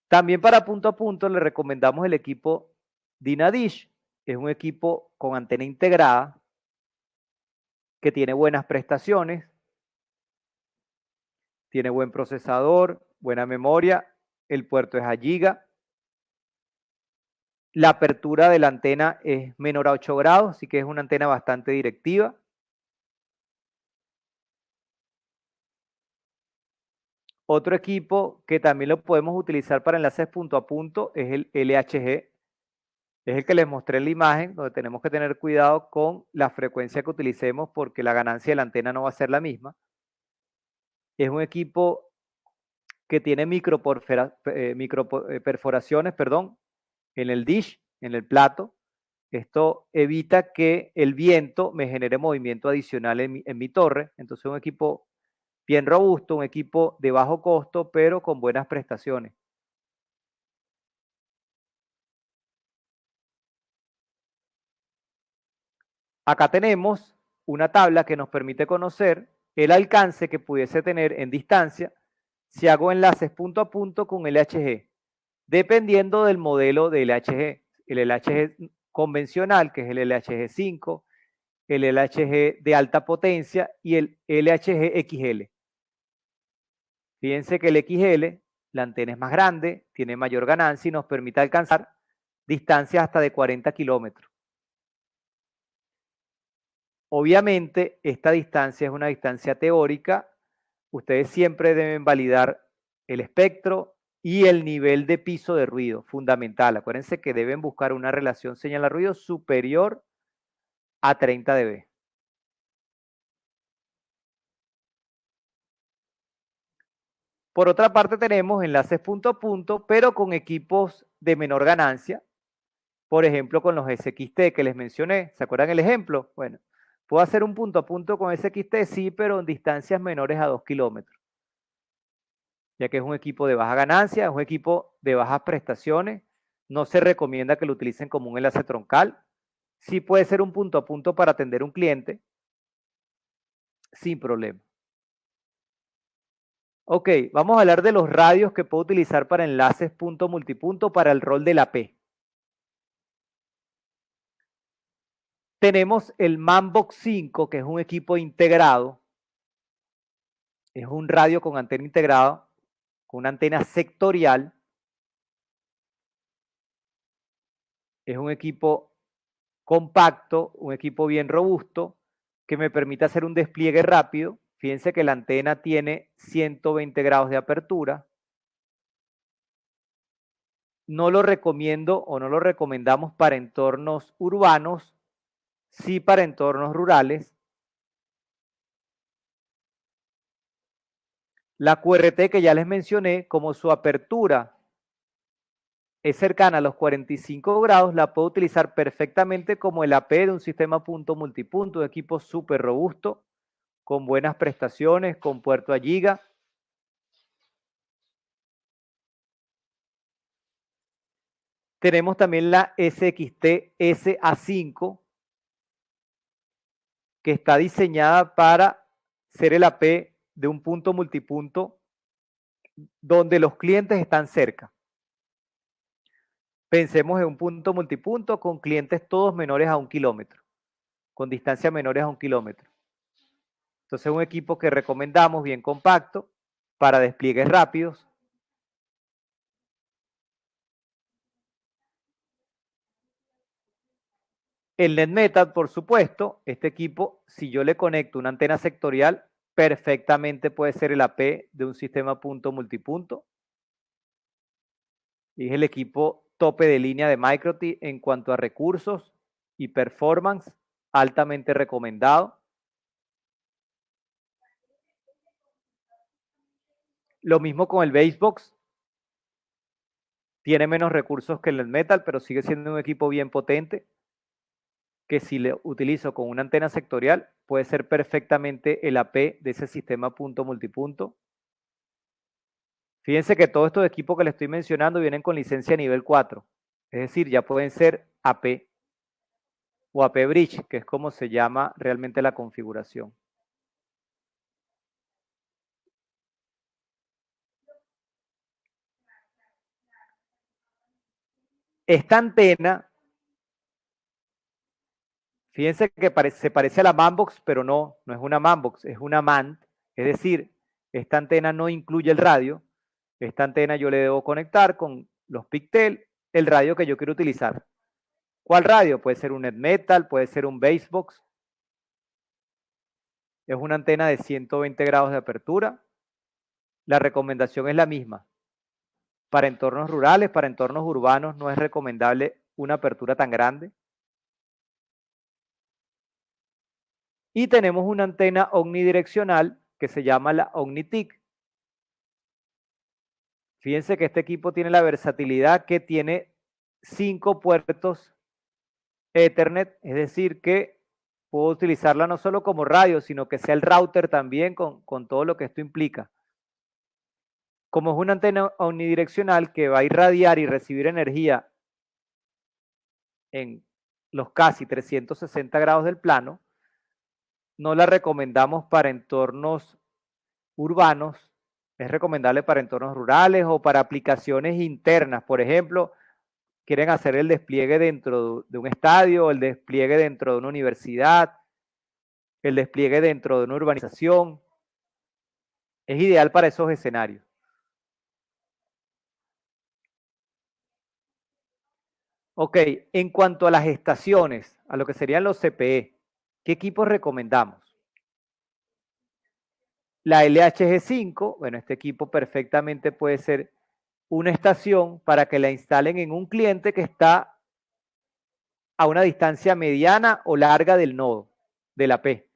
También para punto a punto le recomendamos el equipo Dynadish. Es un equipo con antena integrada que tiene buenas prestaciones, tiene buen procesador, buena memoria, el puerto es a giga. La apertura de la antena es menor a 8 grados, así que es una antena bastante directiva. Otro equipo que también lo podemos utilizar para enlaces punto a punto es el LHG. Es el que les mostré en la imagen, donde tenemos que tener cuidado con la frecuencia que utilicemos porque la ganancia de la antena no va a ser la misma. Es un equipo que tiene microperforaciones, en el dish, en el plato. Esto evita que el viento me genere movimiento adicional en mi torre. Entonces, un equipo bien robusto, un equipo de bajo costo, pero con buenas prestaciones. Acá tenemos una tabla que nos permite conocer el alcance que pudiese tener en distancia si hago enlaces punto a punto con LHG, dependiendo del modelo de LHG. El LHG convencional, que es el LHG5, el LHG de alta potencia y el LHG XL. Fíjense que el XL, la antena es más grande, tiene mayor ganancia y nos permite alcanzar distancias hasta de 40 kilómetros. Obviamente, esta distancia es una distancia teórica. Ustedes siempre deben validar el espectro y el nivel de piso de ruido, fundamental. Acuérdense que deben buscar una relación señal a ruido superior a 30 dB. Por otra parte, tenemos enlaces punto a punto, pero con equipos de menor ganancia. Por ejemplo, con los SXT que les mencioné. ¿Se acuerdan el ejemplo? Bueno, ¿puedo hacer un punto a punto con SXT? Sí, pero en distancias menores a 2 kilómetros. Ya que es un equipo de baja ganancia, es un equipo de bajas prestaciones. No se recomienda que lo utilicen como un enlace troncal. Sí puede ser un punto a punto para atender un cliente, sin problema. Ok, vamos a hablar de los radios que puedo utilizar para enlaces punto multipunto para el rol de la P. Tenemos el Manbox 5, que es un equipo integrado. Es un radio con antena integrada, con una antena sectorial. Es un equipo compacto, un equipo bien robusto, que me permite hacer un despliegue rápido. Fíjense que la antena tiene 120 grados de apertura. No lo recomiendo o no lo recomendamos para entornos urbanos, sí para entornos rurales. La QRT que ya les mencioné, como su apertura es cercana a los 45 grados, la puedo utilizar perfectamente como el AP de un sistema punto multipunto, un equipo súper robusto, con buenas prestaciones, con puerto a giga. Tenemos también la SXT SA5, que está diseñada para ser el AP de un punto multipunto donde los clientes están cerca. Pensemos en un punto multipunto con clientes todos menores a 1 kilómetro, con distancias menores a 1 kilómetro. Entonces, un equipo que recomendamos bien compacto para despliegues rápidos. El NetMetal, por supuesto, este equipo, si yo le conecto una antena sectorial, perfectamente puede ser el AP de un sistema punto multipunto. Y es el equipo tope de línea de MikroTik en cuanto a recursos y performance, altamente recomendado. Lo mismo con el Basebox. Tiene menos recursos que el NetMetal, pero sigue siendo un equipo bien potente, que si le utilizo con una antena sectorial, puede ser perfectamente el AP de ese sistema punto multipunto. Fíjense que todos estos equipos que les estoy mencionando vienen con licencia nivel 4, es decir, ya pueden ser AP. o AP Bridge, que es como se llama realmente la configuración. Esta antena, fíjense que se parece a la Manbox, pero no es una Manbox, es una MANT. Es decir, esta antena no incluye el radio. Esta antena yo le debo conectar con los Pictel el radio que yo quiero utilizar. ¿Cuál radio? Puede ser un NetMetal, puede ser un Basebox. Es una antena de 120 grados de apertura. La recomendación es la misma. Para entornos rurales, para entornos urbanos, no es recomendable una apertura tan grande. Y tenemos una antena omnidireccional que se llama la OmniTIC. Fíjense que este equipo tiene la versatilidad que tiene 5 puertos Ethernet, es decir, que puedo utilizarla no solo como radio, sino que sea el router también con todo lo que esto implica. Como es una antena omnidireccional que va a irradiar y recibir energía en los casi 360 grados del plano, no la recomendamos para entornos urbanos, es recomendable para entornos rurales o para aplicaciones internas. Por ejemplo, quieren hacer el despliegue dentro de un estadio, el despliegue dentro de una universidad, el despliegue dentro de una urbanización. Es ideal para esos escenarios. Ok, en cuanto a las estaciones, a lo que serían los CPE, ¿qué equipos recomendamos? La LHG5, bueno, este equipo perfectamente puede ser una estación para que la instalen en un cliente que está a una distancia mediana o larga del nodo, de la P.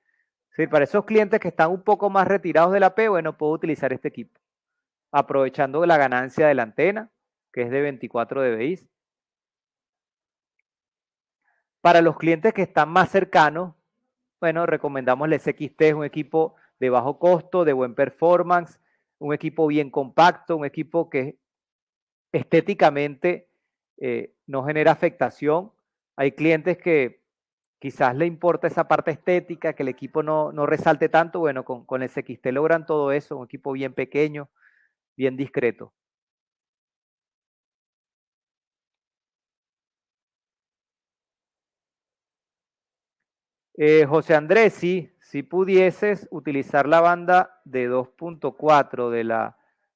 ¿Sí? Para esos clientes que están un poco más retirados de la P, bueno, puedo utilizar este equipo, aprovechando la ganancia de la antena, que es de 24 dBi. Para los clientes que están más cercanos, bueno, recomendamos el SXT, es un equipo de bajo costo, de buen performance, un equipo bien compacto, un equipo que estéticamente no genera afectación. Hay clientes que quizás le importa esa parte estética, que el equipo no resalte tanto. Bueno, con el SXT logran todo eso, un equipo bien pequeño, bien discreto. José Andrés, sí, si pudieses utilizar la banda de 2.4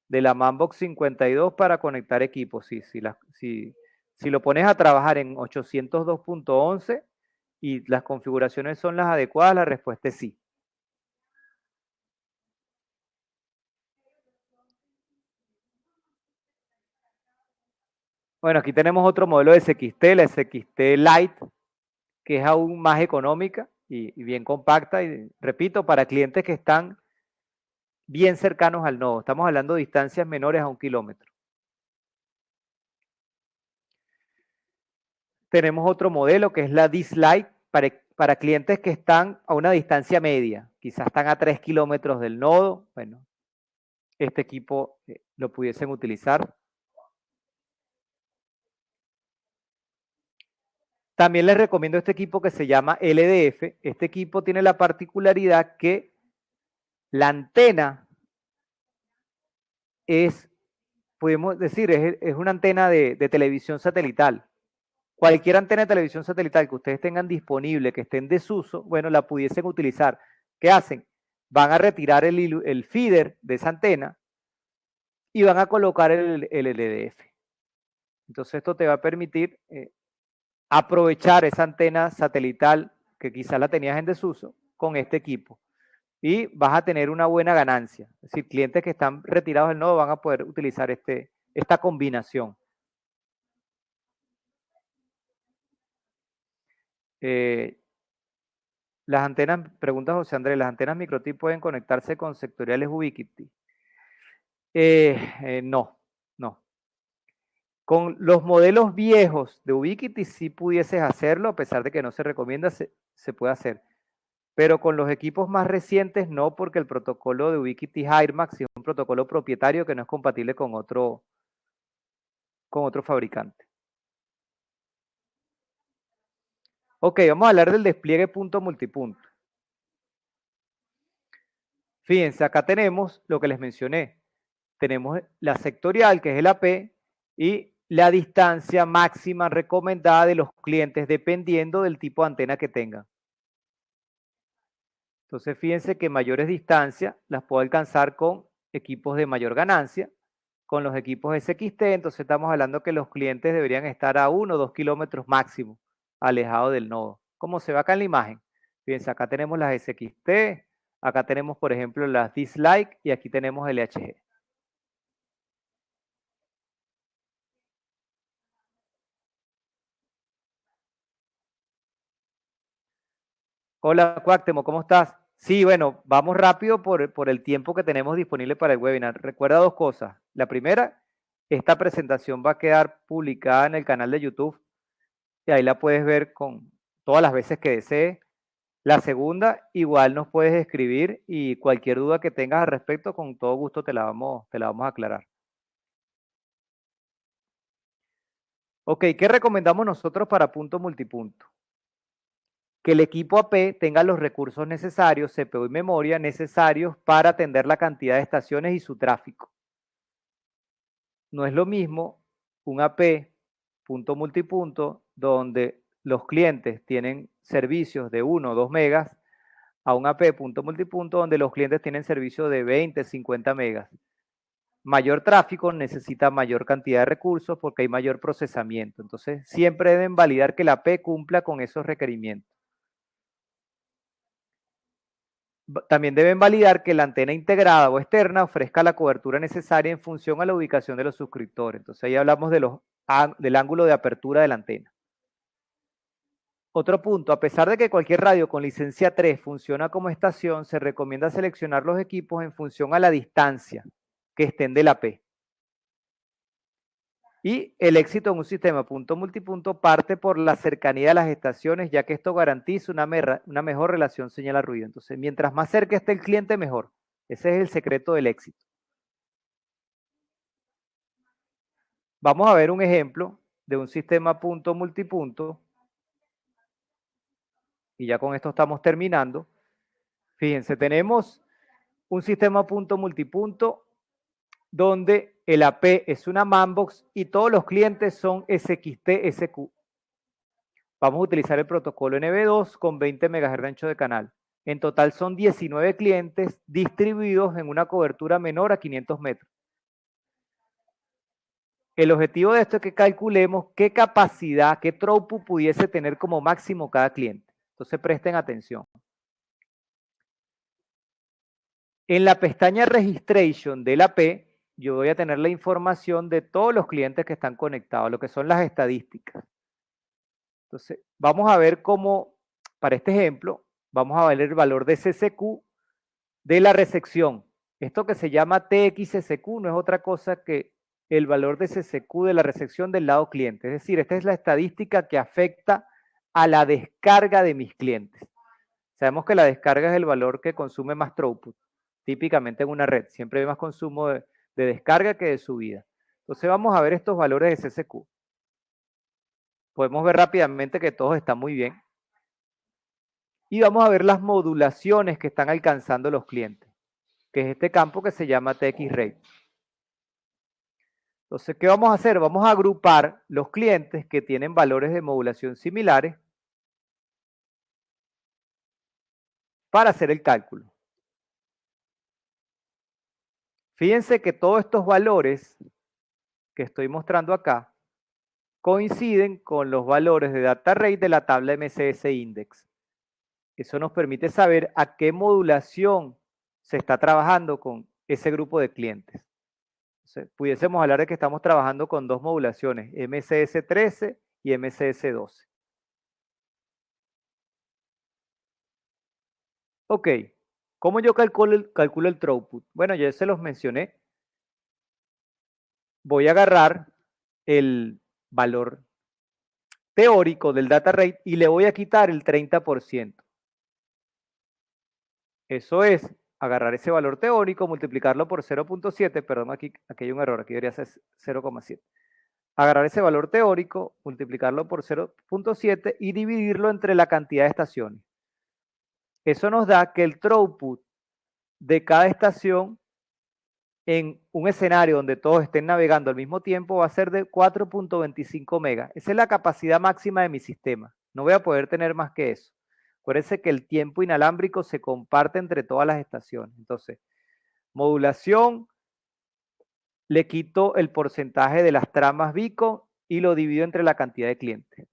de la Manbox 52 para conectar equipos, sí, si lo pones a trabajar en 802.11 y las configuraciones son las adecuadas, la respuesta es sí. Bueno, aquí tenemos otro modelo de SXT, la SXT Lite, que es aún más económica y bien compacta. Y repito, para clientes que están bien cercanos al nodo. Estamos hablando de distancias menores a 1 kilómetro. Tenemos otro modelo que es la D-Slide para clientes que están a una distancia media. Quizás están a 3 kilómetros del nodo. Bueno, este equipo lo pudiesen utilizar. También les recomiendo este equipo que se llama LDF. Este equipo tiene la particularidad que la antena es, podemos decir, es una antena de televisión satelital. Cualquier antena de televisión satelital que ustedes tengan disponible, que esté en desuso, bueno, la pudiesen utilizar. ¿Qué hacen? Van a retirar el feeder de esa antena y van a colocar el LDF. Entonces esto te va a permitir aprovechar esa antena satelital que quizás la tenías en desuso con este equipo. Y vas a tener una buena ganancia. Es decir, clientes que están retirados del nodo van a poder utilizar esta combinación. Las antenas, pregunta José Andrés, ¿las antenas MikroTik pueden conectarse con sectoriales Ubiquiti? No. Con los modelos viejos de Ubiquiti sí pudieses hacerlo, a pesar de que no se recomienda, se puede hacer. Pero con los equipos más recientes no, porque el protocolo de Ubiquiti HireMax es un protocolo propietario que no es compatible con otro fabricante. Ok, vamos a hablar del despliegue punto multipunto. Fíjense, acá tenemos lo que les mencioné. Tenemos la sectorial, que es el AP, y la distancia máxima recomendada de los clientes dependiendo del tipo de antena que tengan. Entonces, fíjense que mayores distancias las puedo alcanzar con equipos de mayor ganancia, con los equipos SXT, entonces estamos hablando que los clientes deberían estar a 1 o 2 kilómetros máximo alejados del nodo. Como se ve acá en la imagen. Fíjense, acá tenemos las SXT, acá tenemos, por ejemplo, las Dislike y aquí tenemos el LHG. Hola, Cuauhtémoc, ¿cómo estás? Sí, bueno, vamos rápido por el tiempo que tenemos disponible para el webinar. Recuerda dos cosas. La primera, esta presentación va a quedar publicada en el canal de YouTube y ahí la puedes ver con todas las veces que desees. La segunda, igual nos puedes escribir y cualquier duda que tengas al respecto, con todo gusto te la vamos a aclarar. Ok, ¿qué recomendamos nosotros para punto multipunto? Que el equipo AP tenga los recursos necesarios, CPU y memoria necesarios para atender la cantidad de estaciones y su tráfico. No es lo mismo un AP punto multipunto donde los clientes tienen servicios de 1 o 2 megas a un AP punto multipunto donde los clientes tienen servicio de 20, 50 megas. Mayor tráfico necesita mayor cantidad de recursos porque hay mayor procesamiento. Entonces, siempre deben validar que la AP cumpla con esos requerimientos. También deben validar que la antena integrada o externa ofrezca la cobertura necesaria en función a la ubicación de los suscriptores. Entonces ahí hablamos del ángulo de apertura de la antena. Otro punto, a pesar de que cualquier radio con licencia 3 funciona como estación, se recomienda seleccionar los equipos en función a la distancia que estén de la P. Y el éxito en un sistema punto multipunto parte por la cercanía de las estaciones, ya que esto garantiza una mejor relación señal a ruido. Entonces, mientras más cerca esté el cliente, mejor. Ese es el secreto del éxito. Vamos a ver un ejemplo de un sistema punto multipunto. Y ya con esto estamos terminando. Fíjense, tenemos un sistema punto multipunto donde el AP es una manbox y todos los clientes son SXT-SQ. Vamos a utilizar el protocolo NB2 con 20 MHz de ancho de canal. En total son 19 clientes distribuidos en una cobertura menor a 500 metros. El objetivo de esto es que calculemos qué capacidad, qué throughput pudiese tener como máximo cada cliente. Entonces presten atención. En la pestaña Registration del AP, yo voy a tener la información de todos los clientes que están conectados, lo que son las estadísticas. Entonces, vamos a ver cómo, para este ejemplo, vamos a ver el valor de CCQ de la recepción. Esto que se llama TXCQ no es otra cosa que el valor de CCQ de la recepción del lado cliente. Es decir, esta es la estadística que afecta a la descarga de mis clientes. Sabemos que la descarga es el valor que consume más throughput, típicamente en una red. Siempre hay más consumo de descarga que de subida. Entonces vamos a ver estos valores de CCQ. Podemos ver rápidamente que todos están muy bien. Y vamos a ver las modulaciones que están alcanzando los clientes, que es este campo que se llama TX Rate. Entonces, ¿qué vamos a hacer? Vamos a agrupar los clientes que tienen valores de modulación similares para hacer el cálculo. Fíjense que todos estos valores que estoy mostrando acá coinciden con los valores de data rate de la tabla MCS Index. Eso nos permite saber a qué modulación se está trabajando con ese grupo de clientes. Entonces, pudiésemos hablar de que estamos trabajando con dos modulaciones, MCS 13 y MCS 12. Ok, ¿cómo yo calculo el throughput? Bueno, ya se los mencioné. Voy a agarrar el valor teórico del data rate y le voy a quitar el 30%. Eso es agarrar ese valor teórico, multiplicarlo por 0.7, perdón, aquí hay un error, aquí debería ser 0,7. agarrar ese valor teórico, multiplicarlo por 0.7 y dividirlo entre la cantidad de estaciones. Eso nos da que el throughput de cada estación en un escenario donde todos estén navegando al mismo tiempo va a ser de 4.25 megas. Esa es la capacidad máxima de mi sistema. No voy a poder tener más que eso. Acuérdense que el tiempo inalámbrico se comparte entre todas las estaciones. Entonces, modulación, le quito el porcentaje de las tramas beacon y lo divido entre la cantidad de clientes.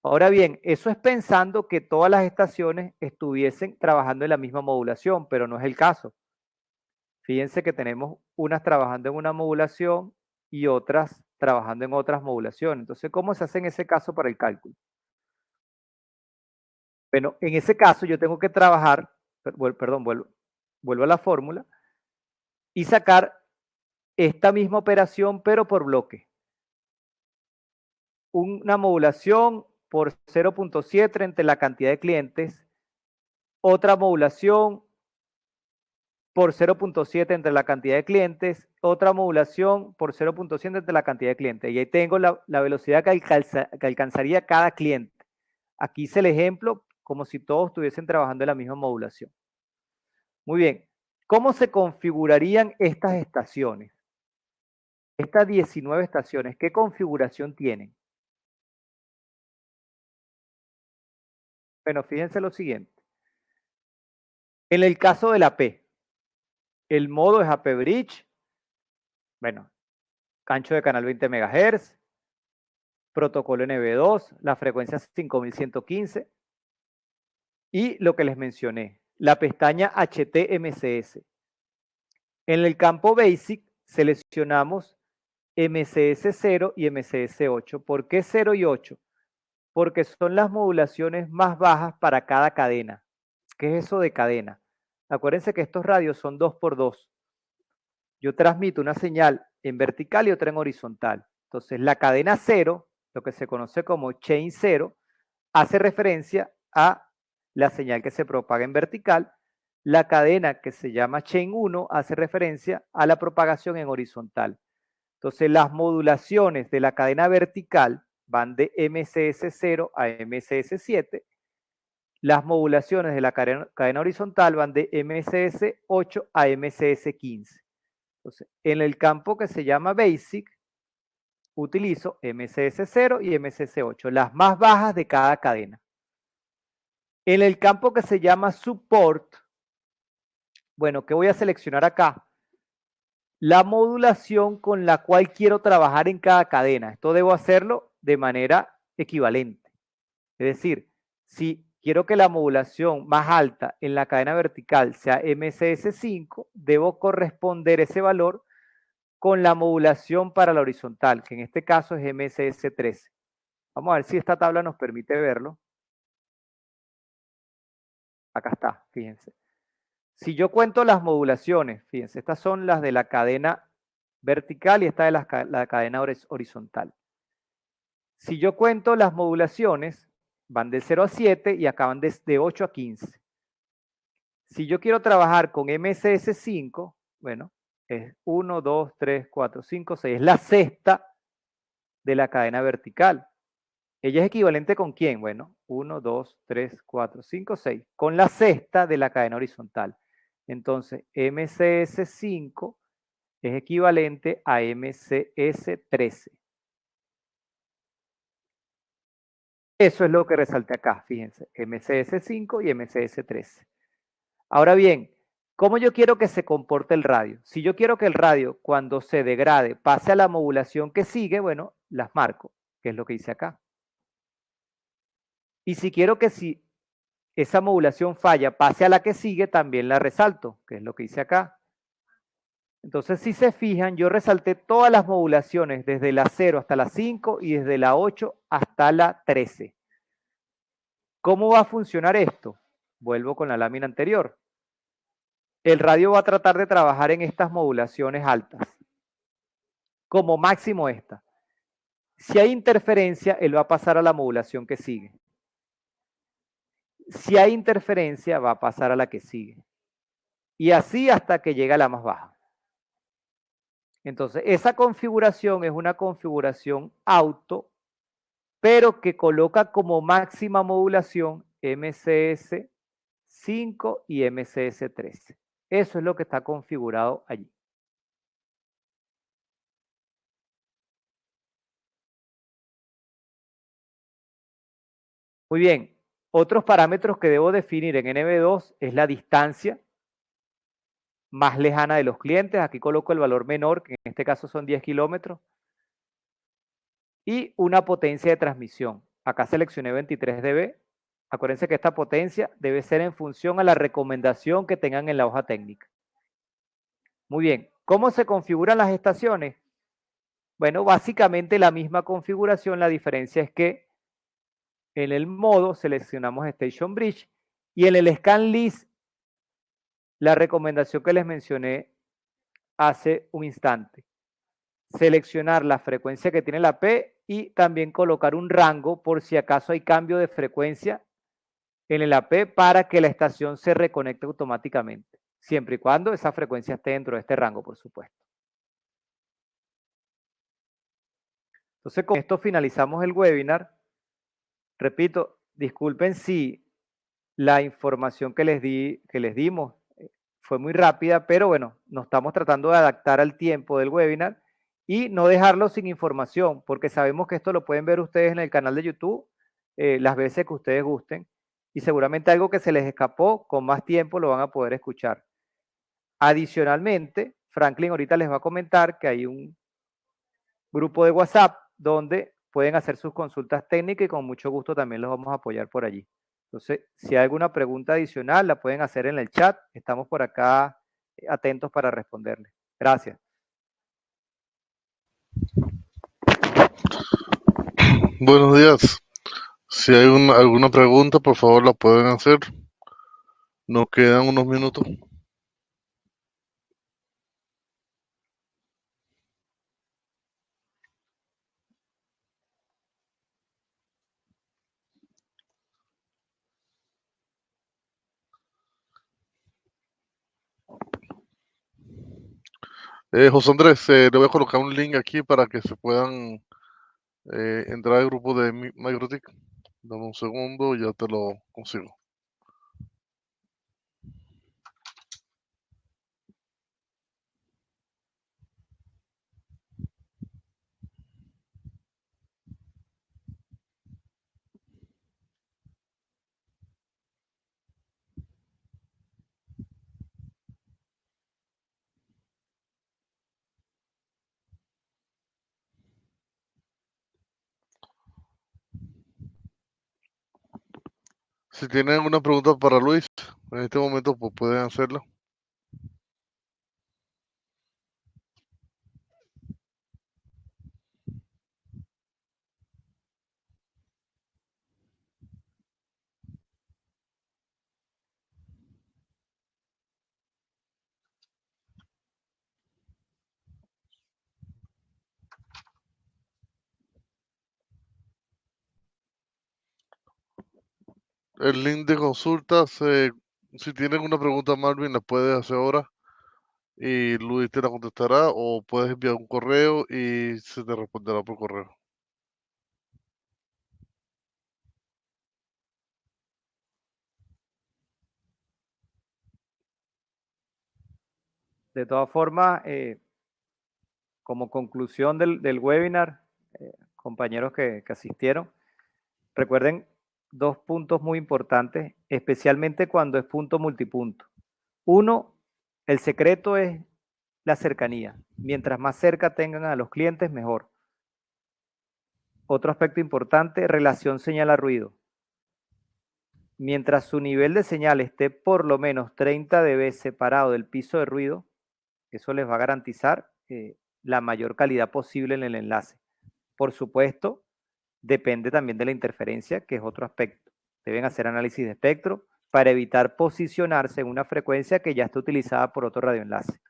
Ahora bien, eso es pensando que todas las estaciones estuviesen trabajando en la misma modulación, pero no es el caso. Fíjense que tenemos unas trabajando en una modulación y otras trabajando en otras modulaciones. Entonces, ¿cómo se hace en ese caso para el cálculo? Bueno, en ese caso yo tengo que trabajar, perdón, vuelvo a la fórmula, y sacar esta misma operación, pero por bloque. Una modulación por 0.7 entre la cantidad de clientes, otra modulación por 0.7 entre la cantidad de clientes, otra modulación por 0.7 entre la cantidad de clientes. Y ahí tengo la velocidad que alcanzaría cada cliente. Aquí hice el ejemplo como si todos estuviesen trabajando en la misma modulación. Muy bien, ¿cómo se configurarían estas estaciones? Estas 19 estaciones, ¿qué configuración tienen? Bueno, fíjense lo siguiente. En el caso de la AP, el modo es AP Bridge, bueno, ancho de canal 20 MHz, protocolo NB2, la frecuencia 5115 y lo que les mencioné, la pestaña HTMCS. En el campo Basic seleccionamos MCS 0 y MCS 8. ¿Por qué 0 y 8? Porque son las modulaciones más bajas para cada cadena. ¿Qué es eso de cadena? Acuérdense que estos radios son 2x2. Yo transmito una señal en vertical y otra en horizontal. Entonces, la cadena 0, lo que se conoce como chain 0, hace referencia a la señal que se propaga en vertical. La cadena que se llama chain 1 hace referencia a la propagación en horizontal. Entonces, las modulaciones de la cadena vertical van de MCS 0 a MCS 7. Las modulaciones de la cadena horizontal van de MCS 8 a MCS 15. Entonces, en el campo que se llama Basic, utilizo MCS 0 y MCS 8, las más bajas de cada cadena. En el campo que se llama Support, bueno, ¿qué voy a seleccionar acá? La modulación con la cual quiero trabajar en cada cadena. Esto debo hacerlo de manera equivalente. Es decir, si quiero que la modulación más alta en la cadena vertical sea MCS 5, debo corresponder ese valor con la modulación para la horizontal, que en este caso es MCS 13. Vamos a ver si esta tabla nos permite verlo. Acá está, fíjense. Si yo cuento las modulaciones, fíjense, estas son las de la cadena vertical y esta de la cadena horizontal. Si yo cuento las modulaciones, van de 0 a 7 y acaban de 8 a 15. Si yo quiero trabajar con MCS 5, bueno, es 1, 2, 3, 4, 5, 6. Es la sexta de la cadena vertical. ¿Ella es equivalente con quién? Bueno, 1, 2, 3, 4, 5, 6. Con la sexta de la cadena horizontal. Entonces, MCS 5 es equivalente a MCS 13. Eso es lo que resalté acá, fíjense, MCS 5 y MCS 13. Ahora bien, ¿cómo yo quiero que se comporte el radio? Si yo quiero que el radio, cuando se degrade, pase a la modulación que sigue, bueno, las marco, que es lo que hice acá. Y si quiero que si esa modulación falla, pase a la que sigue, también la resalto, que es lo que hice acá. Entonces, si se fijan, yo resalté todas las modulaciones, desde la 0 hasta la 5 y desde la 8 hasta la 13. ¿Cómo va a funcionar esto? Vuelvo con la lámina anterior. El radio va a tratar de trabajar en estas modulaciones altas, como máximo esta. Si hay interferencia, él va a pasar a la modulación que sigue. Si hay interferencia, va a pasar a la que sigue. Y así hasta que llegue a la más baja. Entonces, esa configuración es una configuración auto, pero que coloca como máxima modulación MCS 5 y MCS 13. Eso es lo que está configurado allí. Muy bien, otros parámetros que debo definir en NB2 es la distancia más lejana de los clientes. Aquí coloco el valor menor, que en este caso son 10 kilómetros. Y una potencia de transmisión. Acá seleccioné 23 dB. Acuérdense que esta potencia debe ser en función a la recomendación que tengan en la hoja técnica. Muy bien, ¿cómo se configuran las estaciones? Bueno, básicamente la misma configuración, la diferencia es que en el modo seleccionamos Station Bridge y en el Scan List, la recomendación que les mencioné hace un instante. Seleccionar la frecuencia que tiene la P y también colocar un rango por si acaso hay cambio de frecuencia en el AP para que la estación se reconecte automáticamente, siempre y cuando esa frecuencia esté dentro de este rango, por supuesto. Entonces, con esto finalizamos el webinar. Repito, disculpen si la información que les dimos fue muy rápida, pero bueno, nos estamos tratando de adaptar al tiempo del webinar y no dejarlo sin información, porque sabemos que esto lo pueden ver ustedes en el canal de YouTube las veces que ustedes gusten y seguramente algo que se les escapó con más tiempo lo van a poder escuchar. Adicionalmente, Franklin ahorita les va a comentar que hay un grupo de WhatsApp donde pueden hacer sus consultas técnicas y con mucho gusto también los vamos a apoyar por allí. Entonces, si hay alguna pregunta adicional, la pueden hacer en el chat. Estamos por acá atentos para responderles. Gracias. Buenos días. Si hay alguna pregunta, por favor la pueden hacer. Nos quedan unos minutos. José Andrés, le voy a colocar un link aquí para que se puedan entrar al grupo de MicroTik. Dame un segundo, ya te lo consigo. Si tienen alguna pregunta para Luis, en este momento pues pueden hacerla. El link de consultas, si tienen una pregunta, Marvin, la puedes hacer ahora y Luis te la contestará, o puedes enviar un correo y se te responderá por correo. De todas formas, como conclusión del webinar, compañeros que asistieron, recuerden dos puntos muy importantes, especialmente cuando es punto multipunto. Uno, el secreto es la cercanía. Mientras más cerca tengan a los clientes, mejor. Otro aspecto importante, relación señal a ruido. Mientras su nivel de señal esté por lo menos 30 dB separado del piso de ruido, eso les va a garantizar la mayor calidad posible en el enlace. Por supuesto, depende también de la interferencia, que es otro aspecto. Deben hacer análisis de espectro para evitar posicionarse en una frecuencia que ya está utilizada por otro radioenlace.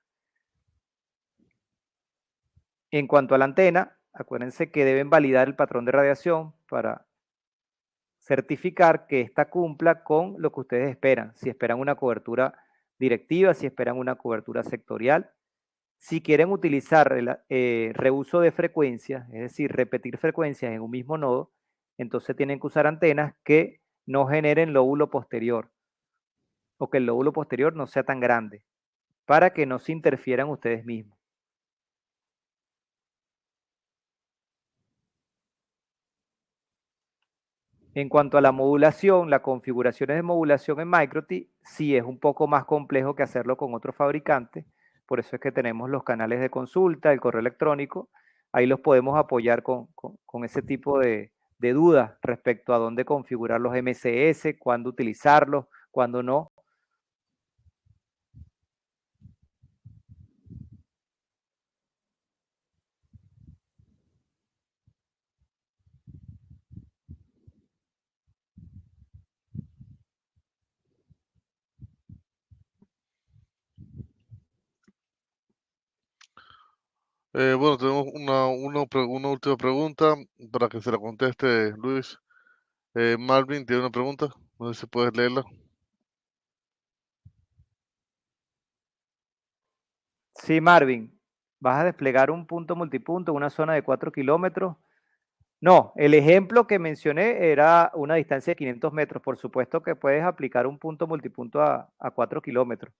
En cuanto a la antena, acuérdense que deben validar el patrón de radiación para certificar que ésta cumpla con lo que ustedes esperan. Si esperan una cobertura directiva, si esperan una cobertura sectorial. Si quieren utilizar reuso de frecuencias, es decir, repetir frecuencias en un mismo nodo, entonces tienen que usar antenas que no generen lóbulo posterior o que el lóbulo posterior no sea tan grande para que no se interfieran ustedes mismos. En cuanto a la modulación, las configuraciones de modulación en MikroTik sí es un poco más complejo que hacerlo con otros fabricantes, por eso es que tenemos los canales de consulta, el correo electrónico, ahí los podemos apoyar con ese tipo de dudas respecto a dónde configurar los MCS, cuándo utilizarlos, cuándo no. Bueno, tenemos una última pregunta para que se la conteste Luis. Marvin tiene una pregunta, no sé si puedes leerla. Sí, Marvin, vas a desplegar un punto multipunto en una zona de 4 kilómetros. No, el ejemplo que mencioné era una distancia de 500 metros. Por supuesto que puedes aplicar un punto multipunto a 4 kilómetros.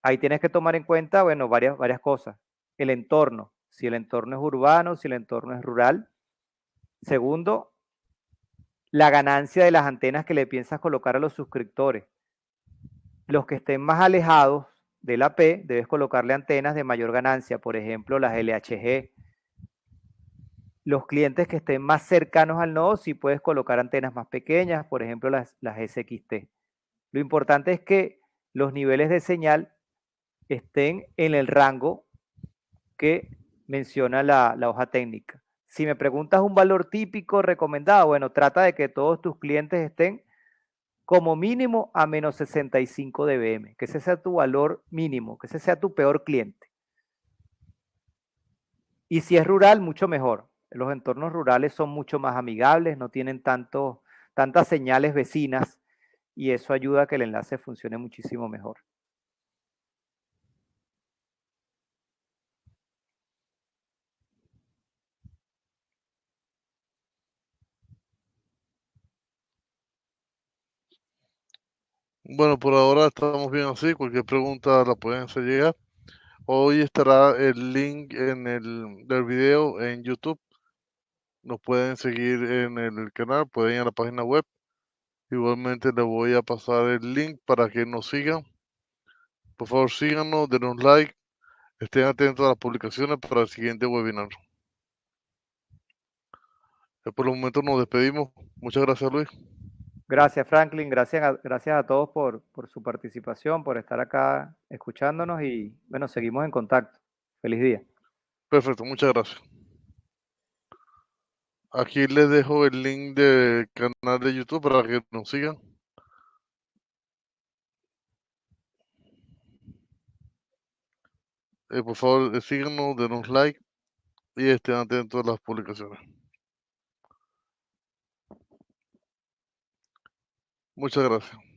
Ahí tienes que tomar en cuenta, bueno, varias cosas. El entorno, si el entorno es urbano, si el entorno es rural. Segundo, la ganancia de las antenas que le piensas colocar a los suscriptores. Los que estén más alejados de la P, debes colocarle antenas de mayor ganancia, por ejemplo, las LHG. Los clientes que estén más cercanos al nodo, sí puedes colocar antenas más pequeñas, por ejemplo, las SXT. Lo importante es que los niveles de señal estén en el rango que menciona la hoja técnica. Si me preguntas un valor típico recomendado, bueno, trata de que todos tus clientes estén como mínimo a menos 65 dBm, que ese sea tu valor mínimo, que ese sea tu peor cliente. Y si es rural, mucho mejor. Los entornos rurales son mucho más amigables, no tienen tantas señales vecinas y eso ayuda a que el enlace funcione muchísimo mejor. Bueno, por ahora estamos bien así. Cualquier pregunta la pueden hacer llegar. Hoy estará el link del video en YouTube. Nos pueden seguir en el canal, pueden ir a la página web. Igualmente les voy a pasar el link para que nos sigan. Por favor, síganos, denos like, estén atentos a las publicaciones para el siguiente webinar. Por el momento nos despedimos. Muchas gracias, Luis. Gracias, Franklin. Gracias a todos por su participación, por estar acá escuchándonos y bueno, seguimos en contacto. Feliz día. Perfecto, muchas gracias. Aquí les dejo el link del canal de YouTube para que nos sigan. Por favor, síganos, denos like y estén atentos a las publicaciones. Muchas gracias.